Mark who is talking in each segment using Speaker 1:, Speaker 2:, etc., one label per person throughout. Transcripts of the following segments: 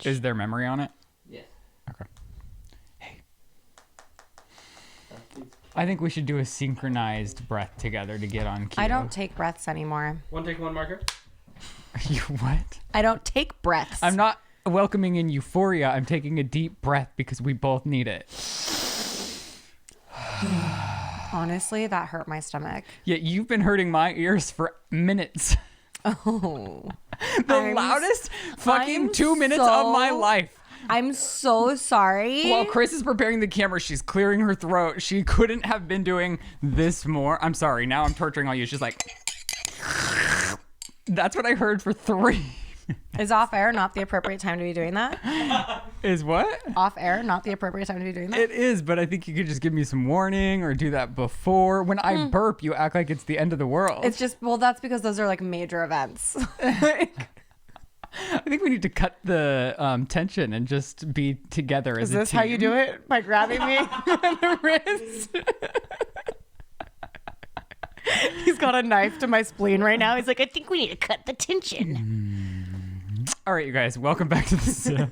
Speaker 1: Is there memory on it?
Speaker 2: Yes.
Speaker 1: Okay. Hey. I think we should do a synchronized breath together to get on cue.
Speaker 3: I don't take breaths anymore.
Speaker 2: One take, one marker.
Speaker 1: You what?
Speaker 3: I don't take breaths.
Speaker 1: I'm not welcoming in Euphoria. I'm taking a deep breath because we both need it.
Speaker 3: Honestly, that hurt my stomach.
Speaker 1: Yeah, you've been hurting my ears for minutes.
Speaker 3: Oh.
Speaker 1: The loudest fucking 2 minutes of my life.
Speaker 3: I'm so sorry.
Speaker 1: While Chris is preparing the camera, she's clearing her throat. She couldn't have been doing this more. I'm sorry. Now I'm torturing all you. She's like... That's what I heard for 3.
Speaker 3: Is off air not the appropriate time to be doing that?
Speaker 1: Is what?
Speaker 3: Off air not the appropriate time to be doing that?
Speaker 1: It is, but I think you could just give me some warning or do that before. When I burp, you act like it's the end of the world.
Speaker 3: It's just, well, that's because those are like major events.
Speaker 1: I think we need to cut the tension and just be together as a team.
Speaker 3: Is this how you do it? By grabbing me on the wrist? He's got a knife to my spleen right now. He's like, I think we need to cut the tension.
Speaker 1: All right, you guys, welcome back to the Sip.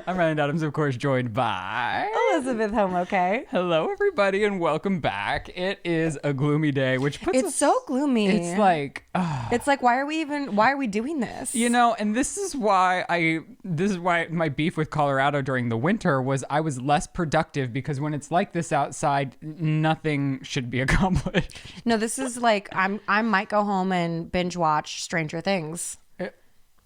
Speaker 1: I'm Ryland Adams, of course, joined by...
Speaker 3: Elizabeth Home, okay?
Speaker 1: Hello, everybody, and welcome back. It is a gloomy day, which puts
Speaker 3: It's so gloomy.
Speaker 1: It's like...
Speaker 3: It's like, why are we doing this?
Speaker 1: You know, and this is why my beef with Colorado during the winter was I was less productive because when it's like this outside, nothing should be accomplished.
Speaker 3: No, this is like, I might go home and binge watch Stranger Things.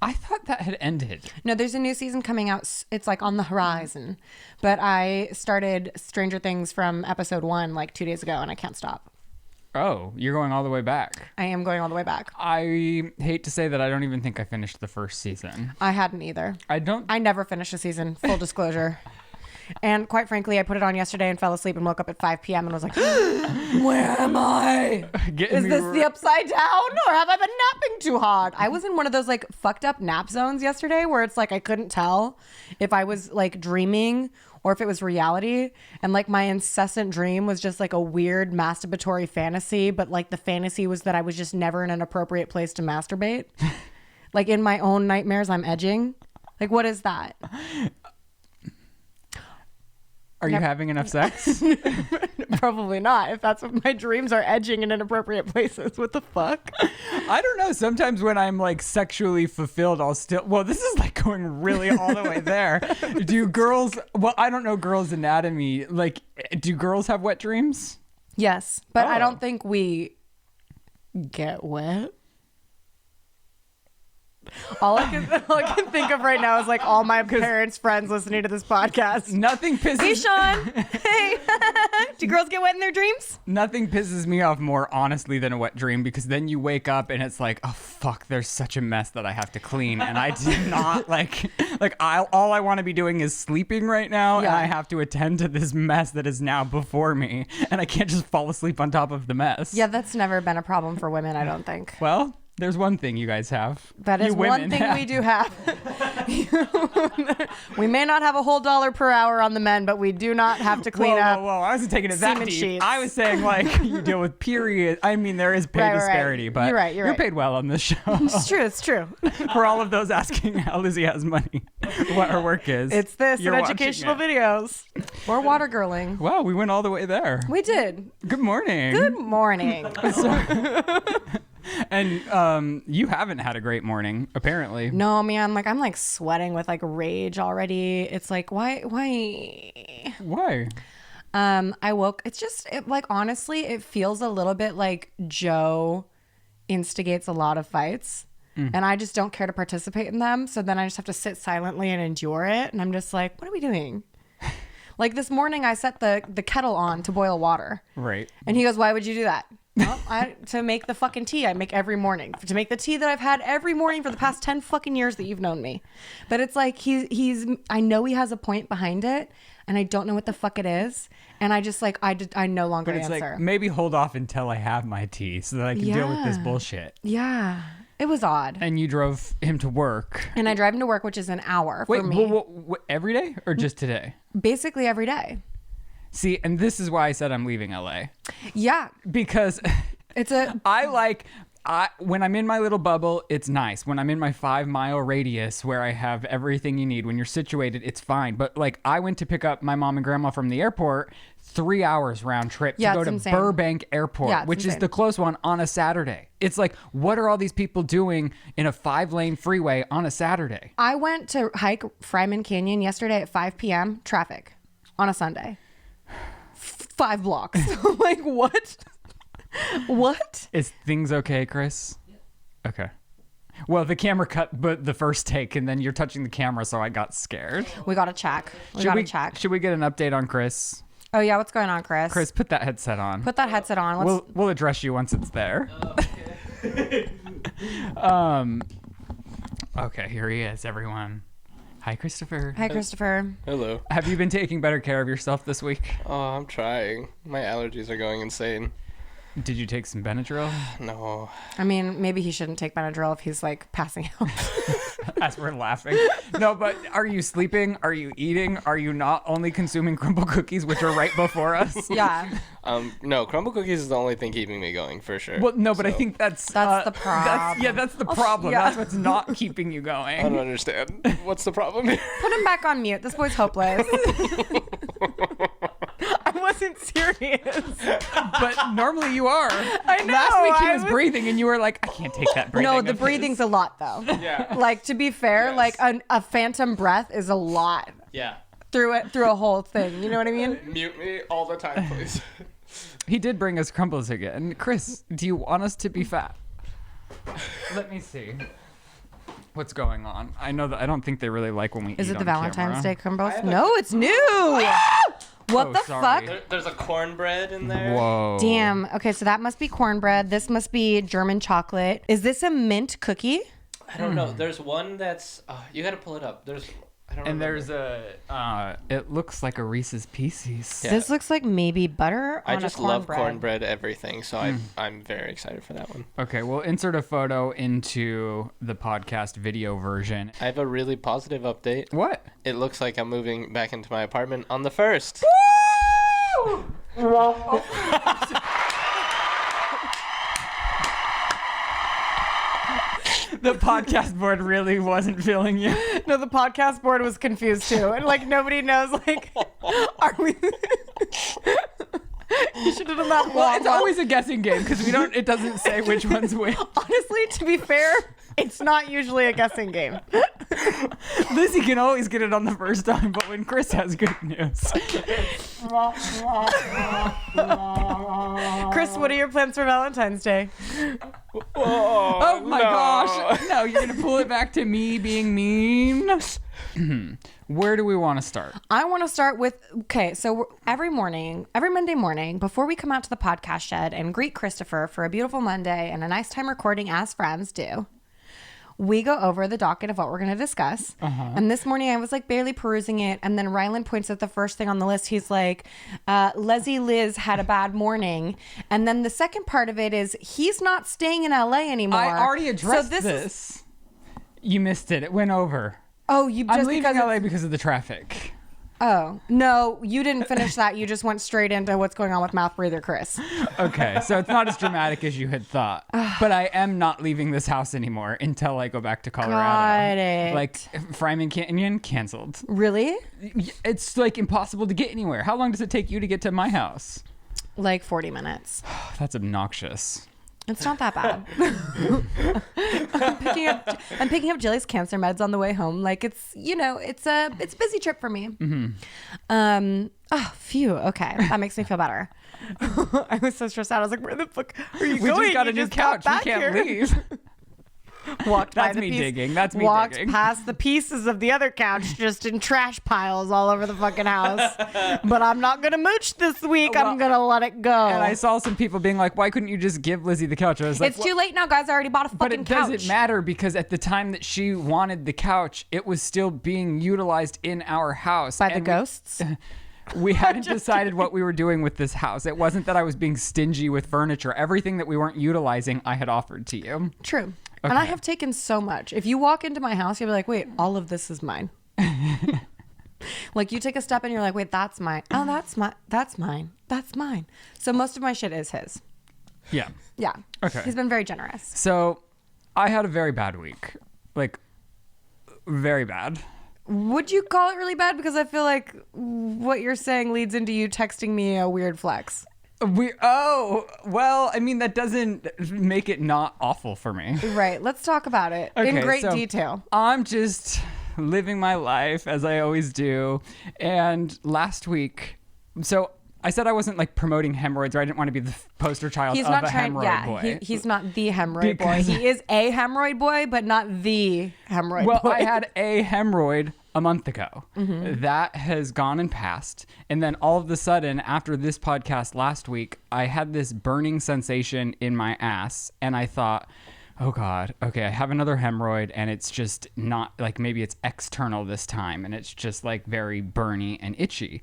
Speaker 1: I thought that had ended.
Speaker 3: No, there's a new season coming out. It's like on the horizon. But I started Stranger Things from episode 1 like 2 days ago and I can't stop.
Speaker 1: Oh, you're going all the way back.
Speaker 3: I am going all the way back.
Speaker 1: I hate to say that I don't even think I finished the first season.
Speaker 3: I hadn't either.
Speaker 1: I
Speaker 3: never finished a season, full disclosure. And quite frankly, I put it on yesterday and fell asleep and woke up at 5 p.m. and was like, where am I? Is this the upside down or have I been napping too hard? I was in one of those like fucked up nap zones yesterday where it's like I couldn't tell if I was like dreaming or if it was reality. And like my incessant dream was just like a weird masturbatory fantasy. But like the fantasy was that I was just never in an appropriate place to masturbate. Like in my own nightmares, I'm edging. Like, what is that?
Speaker 1: Are you having enough sex?
Speaker 3: Probably not. If that's what my dreams are, edging in inappropriate places. What the fuck?
Speaker 1: I don't know. Sometimes when I'm like sexually fulfilled, I'll still... Well, this is like going really all the way there. Do girls... Well, I don't know girls' anatomy. Like, do girls have wet dreams?
Speaker 3: Yes. But I don't think we get wet. All I can think of right now is like all my parents' friends listening to this podcast.
Speaker 1: Nothing pisses...
Speaker 3: Hey, Sean. Hey. Do girls get wet in their dreams?
Speaker 1: Nothing pisses me off more, honestly, than a wet dream, because then you wake up and it's like, oh, fuck, there's such a mess that I have to clean. And I do not all I want to be doing is sleeping right now.
Speaker 3: Yeah.
Speaker 1: And I have to attend to this mess that is now before me. And I can't just fall asleep on top of the mess.
Speaker 3: Yeah, that's never been a problem for women, I don't think.
Speaker 1: Well... There's one thing you guys have.
Speaker 3: That is one thing we do have. We may not have a whole $1 per hour on the men, but we do not have to clean up.
Speaker 1: Whoa. I wasn't taking it that deep.
Speaker 3: Sheets.
Speaker 1: I was saying like you deal with period. I mean, there is pay disparity, but
Speaker 3: you're
Speaker 1: paid well on this show.
Speaker 3: It's true.
Speaker 1: For all of those asking how Lizzie has money, what her work is.
Speaker 3: It's this and educational videos. Or water girling.
Speaker 1: Wow, we went all the way there.
Speaker 3: We did.
Speaker 1: Good morning.
Speaker 3: Good morning.
Speaker 1: And you haven't had a great morning, apparently.
Speaker 3: No, man. I'm like sweating with like rage already. It's like, why? I woke. It's just like, honestly, it feels a little bit like Joe instigates a lot of fights. And I just don't care to participate in them. So then I just have to sit silently and endure it. And I'm just like, what are we doing? Like this morning, I set the kettle on to boil water.
Speaker 1: Right.
Speaker 3: And he goes, why would you do that? Well, to make the fucking tea I make every morning. To make the tea that I've had every morning for the past 10 fucking years that you've known me. But it's like I know he has a point behind it. And I don't know what the fuck it is. And I just like, I no longer answer.
Speaker 1: But it's like, maybe hold off until I have my tea so that I can deal with this bullshit.
Speaker 3: Yeah. It was odd.
Speaker 1: And you drove him to work.
Speaker 3: And I drive him to work, which is an hour for me.
Speaker 1: Wait, every day or just today?
Speaker 3: Basically every day.
Speaker 1: See, and this is why I said I'm leaving LA.
Speaker 3: Yeah.
Speaker 1: Because
Speaker 3: it's a...
Speaker 1: when I'm in my little bubble, it's nice. When I'm in my 5-mile radius where I have everything you need, when you're situated, it's fine. But like, I went to pick up my mom and grandma from the airport, 3 hours round trip to go to
Speaker 3: insane.
Speaker 1: Burbank Airport, which is the close one, on a Saturday. It's like, what are all these people doing in a 5-lane freeway on a Saturday?
Speaker 3: I went to hike Fryman Canyon yesterday at 5 p.m. Traffic on a Sunday. 5 blocks. Like, what? What?
Speaker 1: Is things okay, Chris? Yeah. Okay. Well, the camera cut but the first take, and then you're touching the camera, so I got scared.
Speaker 3: We got to check.
Speaker 1: Should we get an update on Chris?
Speaker 3: Oh, yeah. What's going on, Chris?
Speaker 1: Chris, put that headset on.
Speaker 3: Put that headset on.
Speaker 1: We'll address you once it's there.
Speaker 2: Okay.
Speaker 1: Okay, here he is, everyone. Hi, Christopher.
Speaker 3: Hi, Christopher.
Speaker 2: Hello.
Speaker 1: Have you been taking better care of yourself this week?
Speaker 2: Oh, I'm trying. My allergies are going insane.
Speaker 1: Did you take some Benadryl?
Speaker 2: No.
Speaker 3: I mean, maybe he shouldn't take Benadryl if he's like passing out.
Speaker 1: As we're laughing. No, but are you sleeping? Are you eating? Are you not only consuming crumble cookies, which are right before us?
Speaker 3: Yeah.
Speaker 2: No, crumble cookies is the only thing keeping me going for sure.
Speaker 1: Well, no, but I think that's
Speaker 3: the problem.
Speaker 1: That's the problem.
Speaker 3: yeah.
Speaker 1: That's what's not keeping you going.
Speaker 2: I don't understand. What's the problem here?
Speaker 3: Put him back on mute. This boy's hopeless. I wasn't serious.
Speaker 1: But normally you are.
Speaker 3: I know.
Speaker 1: Last week he was breathing and you were like, I can't take that breathing.
Speaker 3: No, the breathing's a lot though.
Speaker 2: Yeah.
Speaker 3: Like, to be fair,
Speaker 2: Yes.
Speaker 3: like a phantom breath is a lot
Speaker 2: Yeah.
Speaker 3: through a whole thing. You know what I mean?
Speaker 2: Mute me all the time, please.
Speaker 1: He did bring us crumbles again. Chris, do you want us to be fat? Let me see. What's going on? I know that I don't think they really like when we eat
Speaker 3: Is it the
Speaker 1: on
Speaker 3: Valentine's Day
Speaker 1: camera.
Speaker 3: crumbles?
Speaker 2: have a-
Speaker 3: No, it's new. What
Speaker 1: Oh,
Speaker 3: the
Speaker 1: sorry.
Speaker 3: fuck?
Speaker 2: There's a cornbread in there.
Speaker 1: Whoa.
Speaker 3: Damn. Okay, so that must be cornbread. This must be German chocolate. Is this a mint cookie?
Speaker 2: I don't know. There's one that's. You got to pull it up. I don't
Speaker 1: And
Speaker 2: remember.
Speaker 1: there's a, it looks like a Reese's Pieces.
Speaker 2: Yeah.
Speaker 3: This looks like maybe butter on
Speaker 2: I just
Speaker 3: a
Speaker 2: love
Speaker 3: cornbread.
Speaker 2: cornbread everything, so I'm very excited for that one.
Speaker 1: Okay, we'll insert a photo into the podcast video version.
Speaker 2: I have a really positive update.
Speaker 1: What?
Speaker 2: It looks like I'm moving back into my apartment on the 1st.
Speaker 1: The podcast board really wasn't feeling you.
Speaker 3: No, the podcast board was confused too. And like nobody knows, like, are we You should have done that.
Speaker 1: Well, it's always a guessing game because it doesn't say which one's which.
Speaker 3: Honestly, to be fair, it's not usually a guessing game.
Speaker 1: Lizzie can always get it on the first time, but when Chris has good news.
Speaker 3: Chris, what are your plans for Valentine's Day?
Speaker 1: Oh my gosh. No, you're going to pull it back to me being mean. Where do we want to start?
Speaker 3: I want to start with, okay, so every Monday morning, before we come out to the podcast shed and greet Christopher for a beautiful Monday and a nice time recording as friends do, we go over the docket of what we're going to discuss. And this morning I was like barely perusing it. And then Ryland points at the first thing on the list. He's like, Liz had a bad morning. And then the second part of it is he's not staying in LA anymore.
Speaker 1: I already addressed
Speaker 3: So
Speaker 1: this. You missed it. It went over.
Speaker 3: Oh, you just
Speaker 1: I'm leaving
Speaker 3: because
Speaker 1: LA because of the traffic.
Speaker 3: Oh, no, you didn't finish that. You just went straight into what's going on with mouth breather Chris.
Speaker 1: Okay, so it's not as dramatic as you had thought. But I am not leaving this house anymore until I go back to Colorado.
Speaker 3: Got it.
Speaker 1: Like, Fryman Canyon canceled.
Speaker 3: Really?
Speaker 1: It's like impossible to get anywhere. How long does it take you to get to my house?
Speaker 3: Like 40 minutes.
Speaker 1: That's obnoxious.
Speaker 3: It's not that bad. I'm picking up Jilly's cancer meds on the way home. Like it's a busy trip for me. Oh, phew. Okay, that makes me feel better. I was so stressed out. I was like, "Where the fuck are you
Speaker 1: We
Speaker 3: going?
Speaker 1: just got
Speaker 3: You
Speaker 1: a new
Speaker 3: just got
Speaker 1: couch. We
Speaker 3: back
Speaker 1: can't
Speaker 3: here."
Speaker 1: leave.
Speaker 3: Walked by
Speaker 1: That's
Speaker 3: the
Speaker 1: me
Speaker 3: piece-
Speaker 1: digging. That's me
Speaker 3: walked
Speaker 1: digging.
Speaker 3: past the pieces of the other couch just in trash piles all over the fucking house. But I'm not gonna mooch this week.
Speaker 1: Well,
Speaker 3: I'm gonna let it go.
Speaker 1: And I saw some people being like, why couldn't you just give Lizzie the couch? I was like,
Speaker 3: It's too late now, guys. I already bought a fucking
Speaker 1: but it
Speaker 3: couch.
Speaker 1: doesn't matter because at the time that she wanted the couch, it was still being utilized in our house.
Speaker 3: By the
Speaker 1: And
Speaker 3: ghosts?
Speaker 1: We hadn't decided what we were doing with this house. It wasn't that I was being stingy with furniture. Everything that we weren't utilizing, I had offered to you.
Speaker 3: True. And I
Speaker 1: Okay.
Speaker 3: have taken so much. If you walk into my house, you'll be like, wait, all of this is mine. Like you take a step and you're like, wait, that's mine. Oh, that's mine. That's mine. That's mine. So most of my shit is his.
Speaker 1: Yeah.
Speaker 3: Yeah.
Speaker 1: Okay.
Speaker 3: He's been very generous.
Speaker 1: So I had a very bad week. Like, very bad.
Speaker 3: Would you call it really bad? Because I feel like what you're saying leads into you texting me a weird flex.
Speaker 1: Well, I mean, that doesn't make it not awful for me.
Speaker 3: Right. Let's talk about it in great detail.
Speaker 1: I'm just living my life as I always do. And last week, so I said I wasn't like promoting hemorrhoids, or I didn't want to be the poster child of a hemorrhoid boy.
Speaker 3: He's not the hemorrhoid boy. He is a hemorrhoid boy, but not the hemorrhoid boy.
Speaker 1: Well, I had a hemorrhoid a month ago. That has gone and passed. And then all of a sudden, after this podcast last week, I had this burning sensation in my ass. And I thought, oh God, okay, I have another hemorrhoid, and it's just not like, maybe it's external this time. And it's just like very burny and itchy.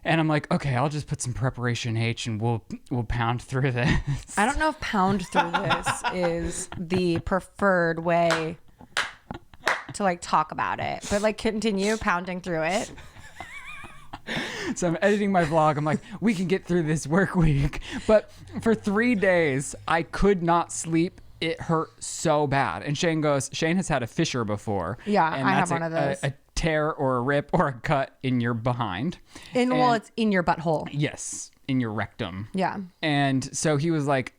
Speaker 1: And I'm like, okay, I'll just put some Preparation H and we'll pound through this.
Speaker 3: I don't know if pound through this is the preferred way to like talk about it, but like continue pounding through it.
Speaker 1: So I'm editing my vlog. I'm like, we can get through this work week. But for 3 days, I could not sleep. It hurt so bad. And Shane has had a fissure before.
Speaker 3: Yeah,
Speaker 1: and
Speaker 3: I
Speaker 1: that's
Speaker 3: have one of those.
Speaker 1: A tear or a rip or a cut in your behind.
Speaker 3: Well, it's in your butthole.
Speaker 1: Yes, in your rectum.
Speaker 3: Yeah.
Speaker 1: And so he was like,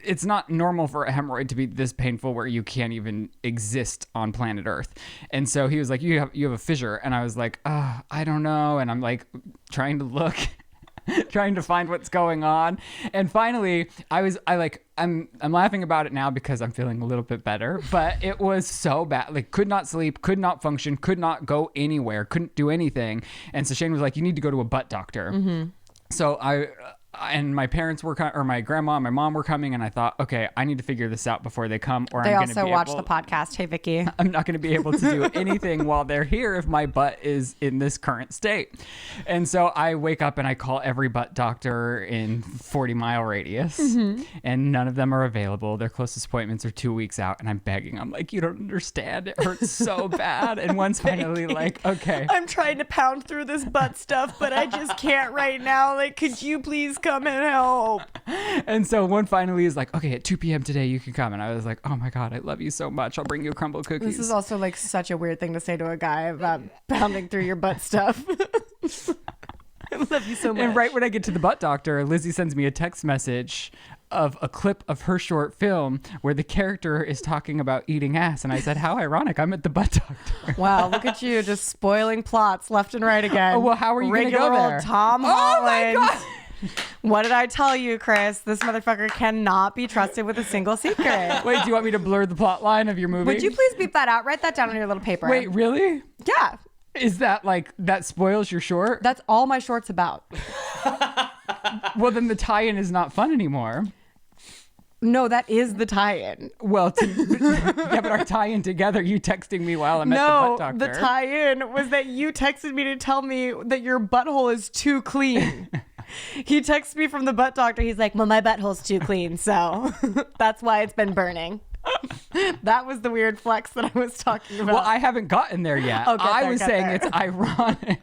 Speaker 1: it's not normal for a hemorrhoid to be this painful where you can't even exist on planet Earth. And so he was like, you have a fissure. And I was like, I don't know. And I'm like trying to look, trying to find what's going on. And finally I'm laughing about it now because I'm feeling a little bit better, but it was so bad. Like, could not sleep, could not function, could not go anywhere, couldn't do anything. And so Shane was like, you need to go to a butt doctor. So and my parents were or my grandma and my mom were coming, and I thought, okay, I need to figure this out before they come, or
Speaker 3: they
Speaker 1: I'm going to be
Speaker 3: also watch the podcast. Hey, Vicky.
Speaker 1: I'm not going to be able to do anything while they're here if my butt is in this current state. And so I wake up and I call every butt doctor in 40-mile radius, and none of them are available. Their closest appointments are 2 weeks out, and I'm begging. I'm like, you don't understand. It hurts so bad. And one's finally like, okay.
Speaker 3: I'm trying to pound through this butt stuff, but I just can't right now. Like, could you please come and help?
Speaker 1: And so one finally is like, okay, at 2 p.m. today you can come. And I was like, oh my God, I love you so much. I'll bring you crumble cookies.
Speaker 3: This is also like such a weird thing to say to a guy about pounding through your butt stuff. I love you so much.
Speaker 1: And right when I get to the butt doctor, Lizzie sends me a text message of a clip of her short film where the character is talking about eating ass. And I said, how ironic, I'm at the butt doctor.
Speaker 3: Wow, look at you just spoiling plots left and right again.
Speaker 1: Oh, well, how are you going to go there?
Speaker 3: Old Tom Holland. Oh my God. What did I tell you, Chris? This motherfucker cannot be trusted with a single secret.
Speaker 1: Wait, do you want me to blur the plot line of your movie?
Speaker 3: Would you please beep that out? Write that down on your little paper.
Speaker 1: Wait, really?
Speaker 3: Yeah.
Speaker 1: Is that like, that spoils your short?
Speaker 3: That's all my short's about.
Speaker 1: Well, then the tie-in is not fun anymore.
Speaker 3: No, that is the tie-in.
Speaker 1: Well, yeah, but our tie-in together, you texting me while I'm at the butt doctor.
Speaker 3: No, the tie-in was that you texted me to tell me that your butthole is too clean. He texts me from the butt doctor. He's like, well, my butthole's too clean, so that's why it's been burning. That was the weird flex that I was talking about.
Speaker 1: Well, I haven't gotten there yet. I was saying it's ironic.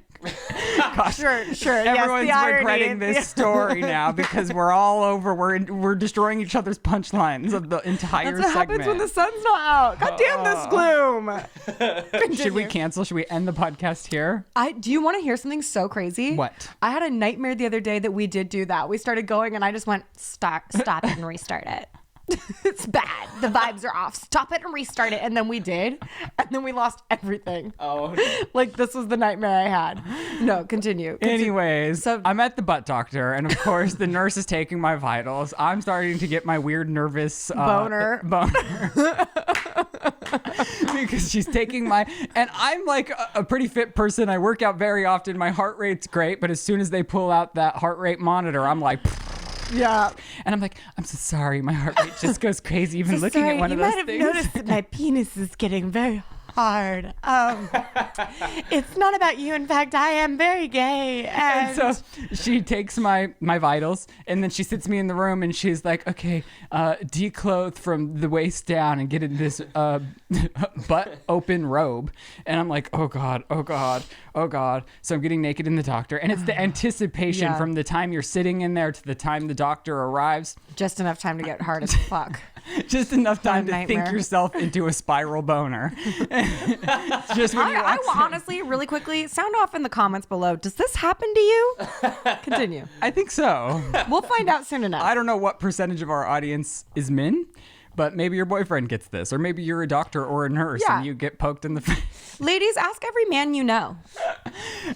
Speaker 1: Gosh,
Speaker 3: sure.
Speaker 1: Everyone's
Speaker 3: yes,
Speaker 1: regretting this story now because we're all over. We're destroying each other's punchlines of the entire
Speaker 3: That's what
Speaker 1: segment.
Speaker 3: happens when the sun's not out. God damn this gloom.
Speaker 1: Should we cancel? Should we end the podcast here?
Speaker 3: Do you want to hear something so crazy?
Speaker 1: What?
Speaker 3: I had a nightmare the other day that we did do that. We started going and I just went, stop it and restart it. It's bad. The vibes are off. Stop it and restart it. And then we did. And then we lost everything.
Speaker 2: Oh, no.
Speaker 3: Like, this was the nightmare I had. No, continue.
Speaker 1: Anyways,
Speaker 3: So-
Speaker 1: I'm at the butt doctor, and of course, the nurse is taking my vitals. I'm starting to get my weird nervous
Speaker 3: Boner.
Speaker 1: Because she's taking and I'm like a pretty fit person. I work out very often. My heart rate's great, but as soon as they pull out that heart rate monitor, I'm like...
Speaker 3: Yeah.
Speaker 1: And I'm like, I'm so sorry. My heart rate just goes crazy even looking at one of those things.
Speaker 3: You might have noticed that my penis is getting very hot. hard. It's not about you. In fact, I am very gay.
Speaker 1: And so she takes my vitals, and then she sits me in the room, and she's like, okay, declothe from the waist down and get in this butt open robe. And I'm like, oh God, oh God, oh God. So I'm getting naked in the doctor. And it's the anticipation from the time you're sitting in there to the time the doctor arrives.
Speaker 3: Just enough time to get hard as fuck.
Speaker 1: Just enough time to
Speaker 3: nightmare.
Speaker 1: think yourself into a spiral boner. Just when you
Speaker 3: I honestly, really quickly, sound off in the comments below. Does this happen to you? Continue.
Speaker 1: I think so.
Speaker 3: We'll find out soon enough.
Speaker 1: I don't know what percentage of our audience is men, but maybe your boyfriend gets this, or maybe you're a doctor or a nurse and you get poked in the face.
Speaker 3: Ladies, ask every man you know.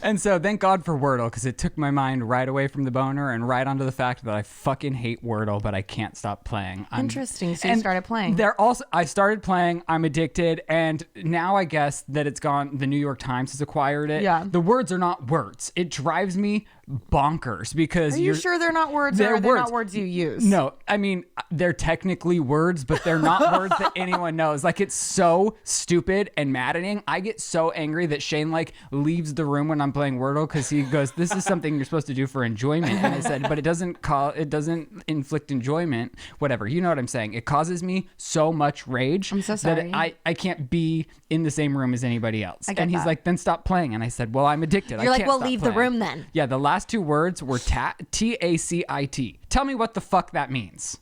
Speaker 1: And so thank God for Wordle, because it took my mind right away from the boner and right onto the fact that I fucking hate Wordle, but I can't stop playing.
Speaker 3: Interesting. So you started playing.
Speaker 1: I started playing, I'm addicted, and now I guess that it's gone, the New York Times has acquired it.
Speaker 3: Yeah.
Speaker 1: The words are not words. It drives me bonkers because
Speaker 3: Are you sure they're not words, or are they not words you use?
Speaker 1: No, I mean, they're technically words, but they're not words that anyone knows. Like, it's so stupid and maddening. I get so angry that Shane like leaves the room when I'm playing Wordle because he goes, "This is something you're supposed to do for enjoyment." And I said, "But it doesn't inflict enjoyment. Whatever, you know what I'm saying? It causes me so much rage.
Speaker 3: I'm so sorry.
Speaker 1: That I can't be in the same room as anybody else."
Speaker 3: I get
Speaker 1: And he's
Speaker 3: that.
Speaker 1: like, "Then stop playing." And I said, "Well, I'm addicted.
Speaker 3: You're
Speaker 1: I
Speaker 3: like,
Speaker 1: can't
Speaker 3: "Well,
Speaker 1: stop
Speaker 3: leave the
Speaker 1: playing."
Speaker 3: room then.
Speaker 1: Yeah, the last two words were T-A-C-I-T. Tell me what the fuck that means.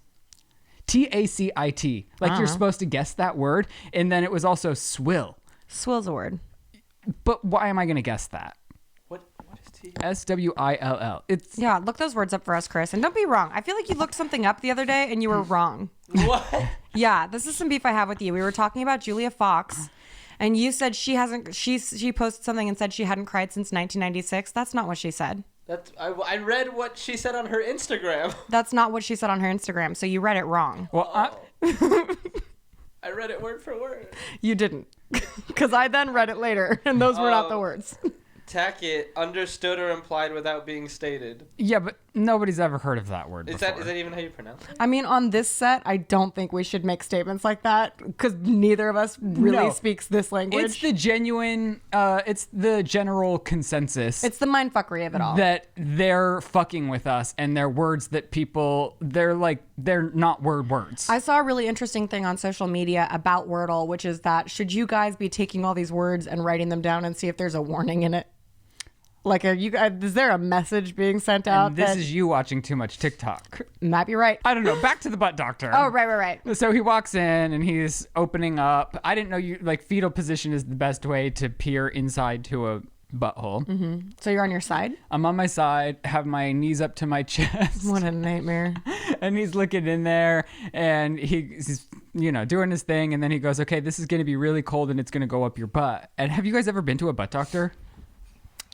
Speaker 1: T-A-C-I-T. Like you're supposed to guess that word. And then it was also swill.
Speaker 3: Swill's a word.
Speaker 1: But why am I going to guess that?
Speaker 2: What is T?
Speaker 1: S-W-I-L-L. It's
Speaker 3: Yeah, look those words up for us, Chris. And don't be wrong. I feel like you looked something up the other day and you were wrong.
Speaker 2: What?
Speaker 3: Yeah, this is some beef I have with you. We were talking about Julia Fox, and you said she posted something and said she hadn't cried since 1996. That's not what she said.
Speaker 2: I read what she said on her Instagram.
Speaker 3: That's not what she said on her Instagram. So you read it wrong.
Speaker 1: well,
Speaker 2: I read it word for word.
Speaker 3: You didn't. Because I then read it later, and those were not the words.
Speaker 2: Tack it, understood or implied without being stated.
Speaker 1: yeah, but nobody's ever heard of that word
Speaker 2: Is
Speaker 1: before.
Speaker 2: that even how you pronounce it?
Speaker 3: I mean, on this set, I don't think we should make statements like that because neither of us really
Speaker 1: No.
Speaker 3: speaks this language.
Speaker 1: It's the genuine, it's the general consensus.
Speaker 3: It's the mindfuckery of it all.
Speaker 1: That they're fucking with us, and they're words that they're not words.
Speaker 3: I saw a really interesting thing on social media about Wordle, which is that should you guys be taking all these words and writing them down and see if there's a warning in it? Like, is there a message being sent out?
Speaker 1: And this
Speaker 3: that
Speaker 1: is you watching too much TikTok.
Speaker 3: might be right.
Speaker 1: I don't know. Back to the butt doctor.
Speaker 3: Oh, right.
Speaker 1: So he walks in and he's opening up. I didn't know fetal position is the best way to peer inside to a butthole.
Speaker 3: Mm-hmm. So you're on your side?
Speaker 1: I'm on my side, have my knees up to my chest.
Speaker 3: What a nightmare.
Speaker 1: And he's looking in there and he's doing his thing. And then he goes, okay, this is going to be really cold and it's going to go up your butt. And have you guys ever been to a butt doctor?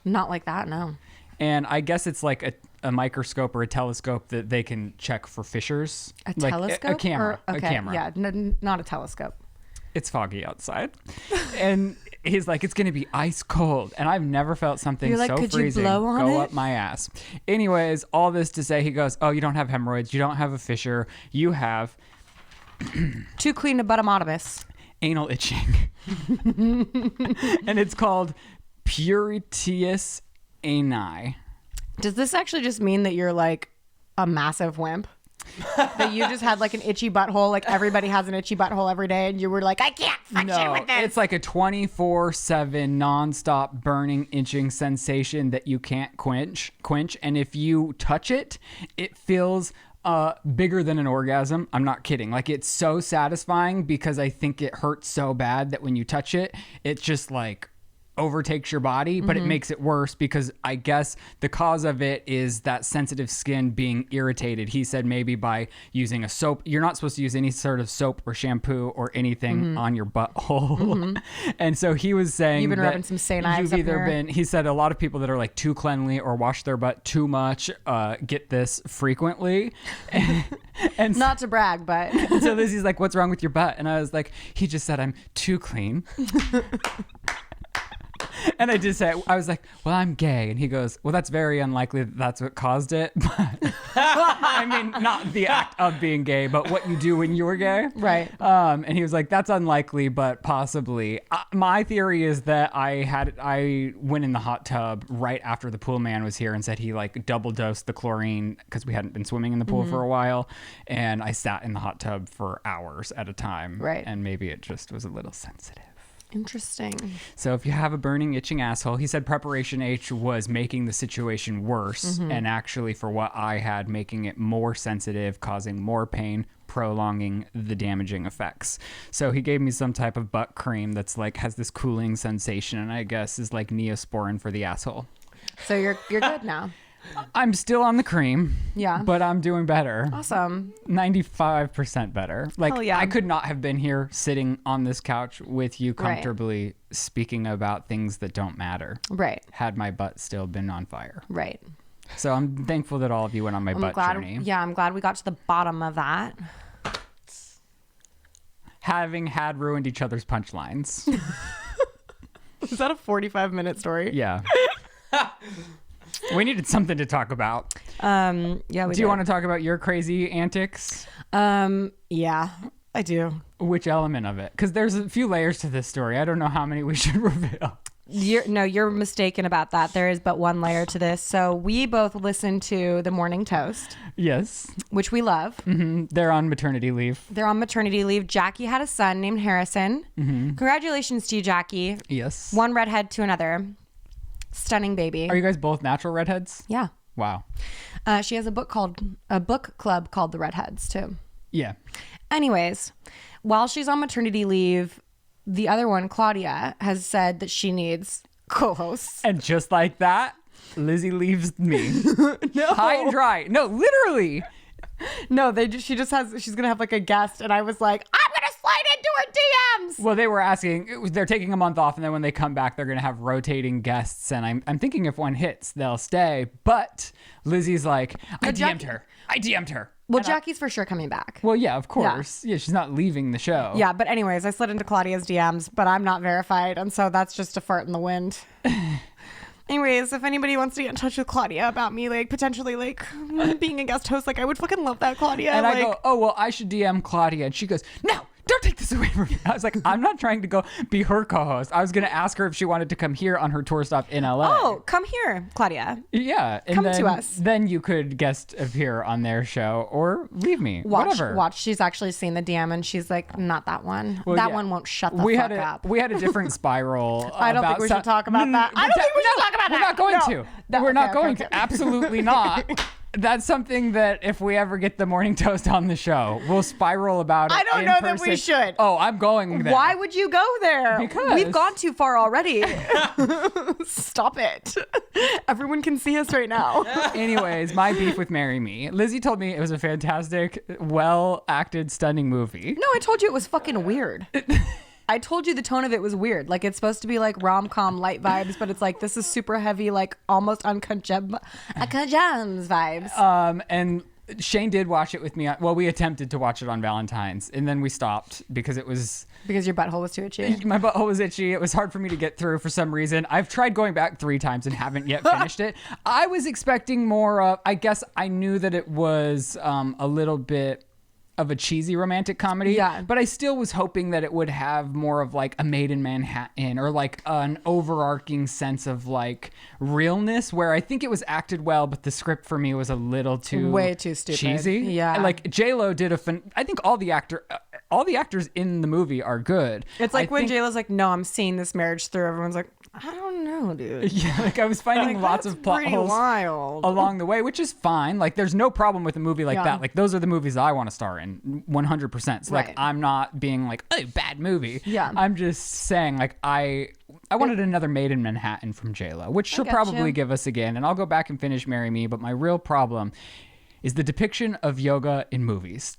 Speaker 3: Not like that, no.
Speaker 1: And I guess it's like a microscope or a telescope that they can check for fissures.
Speaker 3: A
Speaker 1: Like
Speaker 3: telescope?
Speaker 1: A camera.
Speaker 3: Okay,
Speaker 1: A camera.
Speaker 3: yeah, not a telescope.
Speaker 1: It's foggy outside. And he's like, it's going to be ice cold. And I've never felt something
Speaker 3: You're like,
Speaker 1: so
Speaker 3: could you
Speaker 1: freezing
Speaker 3: blow on
Speaker 1: go
Speaker 3: it?
Speaker 1: up my ass. Anyways, all this to say, he goes, oh, you don't have hemorrhoids. You don't have a fissure. You have
Speaker 3: Too clean to buttomotomus.
Speaker 1: anal itching. And it's called Puriteous Ani.
Speaker 3: Does this actually just mean that you're like a massive wimp? That you just had like an itchy butthole, like everybody has an itchy butthole every day, and you were like, I can't function with this.
Speaker 1: It's like a 24/7 nonstop burning, itching sensation that you can't quench. And if you touch it, it feels bigger than an orgasm. I'm not kidding. Like, it's so satisfying because I think it hurts so bad that when you touch it, it's just like overtakes your body, but it makes it worse because I guess the cause of it is that sensitive skin being irritated. He said maybe by using a soap. You're not supposed to use any sort of soap or shampoo or anything on your butthole. And so he was saying
Speaker 3: You've been
Speaker 1: that
Speaker 3: rubbing some St. Ives
Speaker 1: you've
Speaker 3: up
Speaker 1: either
Speaker 3: there.
Speaker 1: been, he said a lot of people that are like too cleanly or wash their butt too much get this frequently. And
Speaker 3: Not to brag, but
Speaker 1: so Lizzie's like, what's wrong with your butt? And I was like, he just said I'm too clean. And I did say, I was like, well, I'm gay. And he goes, well, that's very unlikely that that's what caused it. But I mean, not the act of being gay, but what you do when you're gay.
Speaker 3: Right.
Speaker 1: And he was like, that's unlikely, but possibly. My theory is that I went in the hot tub right after the pool man was here and said he like double dosed the chlorine because we hadn't been swimming in the pool for a while. And I sat in the hot tub for hours at a time.
Speaker 3: Right.
Speaker 1: And maybe it just was a little sensitive.
Speaker 3: Interesting.
Speaker 1: So if you have a burning, itching asshole, he said Preparation H was making the situation worse, and actually for what I had, making it more sensitive, causing more pain, prolonging the damaging effects. So he gave me some type of butt cream that's like has this cooling sensation, and I guess is like Neosporin for the asshole.
Speaker 3: So you're good now.
Speaker 1: I'm still on the cream.
Speaker 3: Yeah.
Speaker 1: But I'm doing better.
Speaker 3: Awesome.
Speaker 1: 95% better. Like,
Speaker 3: Hell yeah.
Speaker 1: I could not have been here sitting on this couch with you comfortably speaking about things that don't matter.
Speaker 3: Right.
Speaker 1: Had my butt still been on fire.
Speaker 3: Right.
Speaker 1: So I'm thankful that all of you went on my butt journey.
Speaker 3: Yeah, I'm glad we got to the bottom of that.
Speaker 1: Having had ruined each other's punchlines.
Speaker 3: Is that a 45-minute story?
Speaker 1: Yeah. We needed something to talk about.
Speaker 3: Yeah,
Speaker 1: Do you want to talk about your crazy antics?
Speaker 3: Yeah, I do.
Speaker 1: Which element of it? Because there's a few layers to this story. I don't know how many we should reveal.
Speaker 3: You're mistaken about that. There is but one layer to this. So we both listened to The Morning Toast.
Speaker 1: Yes.
Speaker 3: Which we love.
Speaker 1: Mm-hmm. They're on maternity leave.
Speaker 3: They're on maternity leave. Jackie had a son named Harrison. Mm-hmm. Congratulations to you, Jackie.
Speaker 1: Yes.
Speaker 3: One redhead to another. Stunning baby.
Speaker 1: Are you guys both natural redheads?
Speaker 3: Yeah.
Speaker 1: Wow.
Speaker 3: She has a book club called The Redheads too.
Speaker 1: Yeah.
Speaker 3: Anyways, while she's on maternity leave, the other one, Claudia, has said that she needs co-hosts.
Speaker 1: And just like that, Lizzie leaves me. No. High and dry. No, literally.
Speaker 3: No, she's gonna have like a guest, and I was like, I'm gonna slide into her DMs.
Speaker 1: Well, they were asking, they're taking a month off, and then when they come back, they're gonna have rotating guests, and I'm thinking if one hits, they'll stay. But Lizzie's like, I DM'd her.
Speaker 3: Well, Jackie's for sure coming back.
Speaker 1: Well, yeah, of course. Yeah, she's not leaving the show.
Speaker 3: Yeah, but anyways, I slid into Claudia's DMs, but I'm not verified, and so that's just a fart in the wind. Anyways, if anybody wants to get in touch with Claudia about me, like, potentially, like, being a guest host, like, I would fucking love that, Claudia.
Speaker 1: And
Speaker 3: like,
Speaker 1: I go, oh, well, I should DM Claudia. And she goes, no, don't take this away from me. I was like, I'm not trying to go be her co-host. I was going to ask her if she wanted to come here on her tour stop in LA.
Speaker 3: Oh, come here, Claudia.
Speaker 1: Yeah. And
Speaker 3: come
Speaker 1: then,
Speaker 3: to us.
Speaker 1: Then you could guest appear on their show or leave me. Whatever.
Speaker 3: Watch. She's actually seen the DM and she's like, not that one.
Speaker 1: Well,
Speaker 3: that
Speaker 1: yeah.
Speaker 3: one won't shut the fuck up.
Speaker 1: We had a different spiral.
Speaker 3: I don't think we should talk about that. I don't think we should talk about that.
Speaker 1: We're not going to. We're not going to. Absolutely not. That's something that if we ever get the Morning Toast on the show, we'll spiral about it.
Speaker 3: I don't know that we should.
Speaker 1: Oh, I'm going there.
Speaker 3: Why would you go there?
Speaker 1: Because
Speaker 3: we've gone too far already. Stop it. Everyone can see us right now.
Speaker 1: Anyways, my beef with Marry Me. Lizzie told me it was a fantastic, well-acted, stunning movie.
Speaker 3: No, I told you it was fucking weird. I told you the tone of it was weird. Like, it's supposed to be like rom-com light vibes, but it's like, this is super heavy, like almost uncut gems vibes.
Speaker 1: And Shane did watch it with me. Well, we attempted to watch it on Valentine's, and then we stopped because it was...
Speaker 3: Because your butthole was too itchy?
Speaker 1: My butthole was itchy. It was hard for me to get through for some reason. I've tried going back 3 times and haven't yet finished it. I was expecting more of... I guess I knew that it was a little bit of a cheesy romantic comedy.
Speaker 3: Yeah.
Speaker 1: But I still was hoping that it would have more of like a Made in Manhattan or like an overarching sense of like realness where I think it was acted well, but the script for me was a little too...
Speaker 3: Way too stupid.
Speaker 1: Cheesy.
Speaker 3: Yeah.
Speaker 1: Like J-Lo did I think all the actors in the movie are good.
Speaker 3: It's like when J-Lo's like, no, I'm seeing this marriage through. Everyone's like, I don't know, dude.
Speaker 1: Yeah, like I was finding lots of plot holes along the way, which is fine. Like there's no problem with a movie like that. Like those are the movies I want to star in 100%. So like I'm not being like, oh, bad movie.
Speaker 3: Yeah.
Speaker 1: I'm just saying like I wanted another Made in Manhattan from J-Lo, which she'll probably give us again. And I'll go back and finish Marry Me. But my real problem is the depiction of yoga in movies.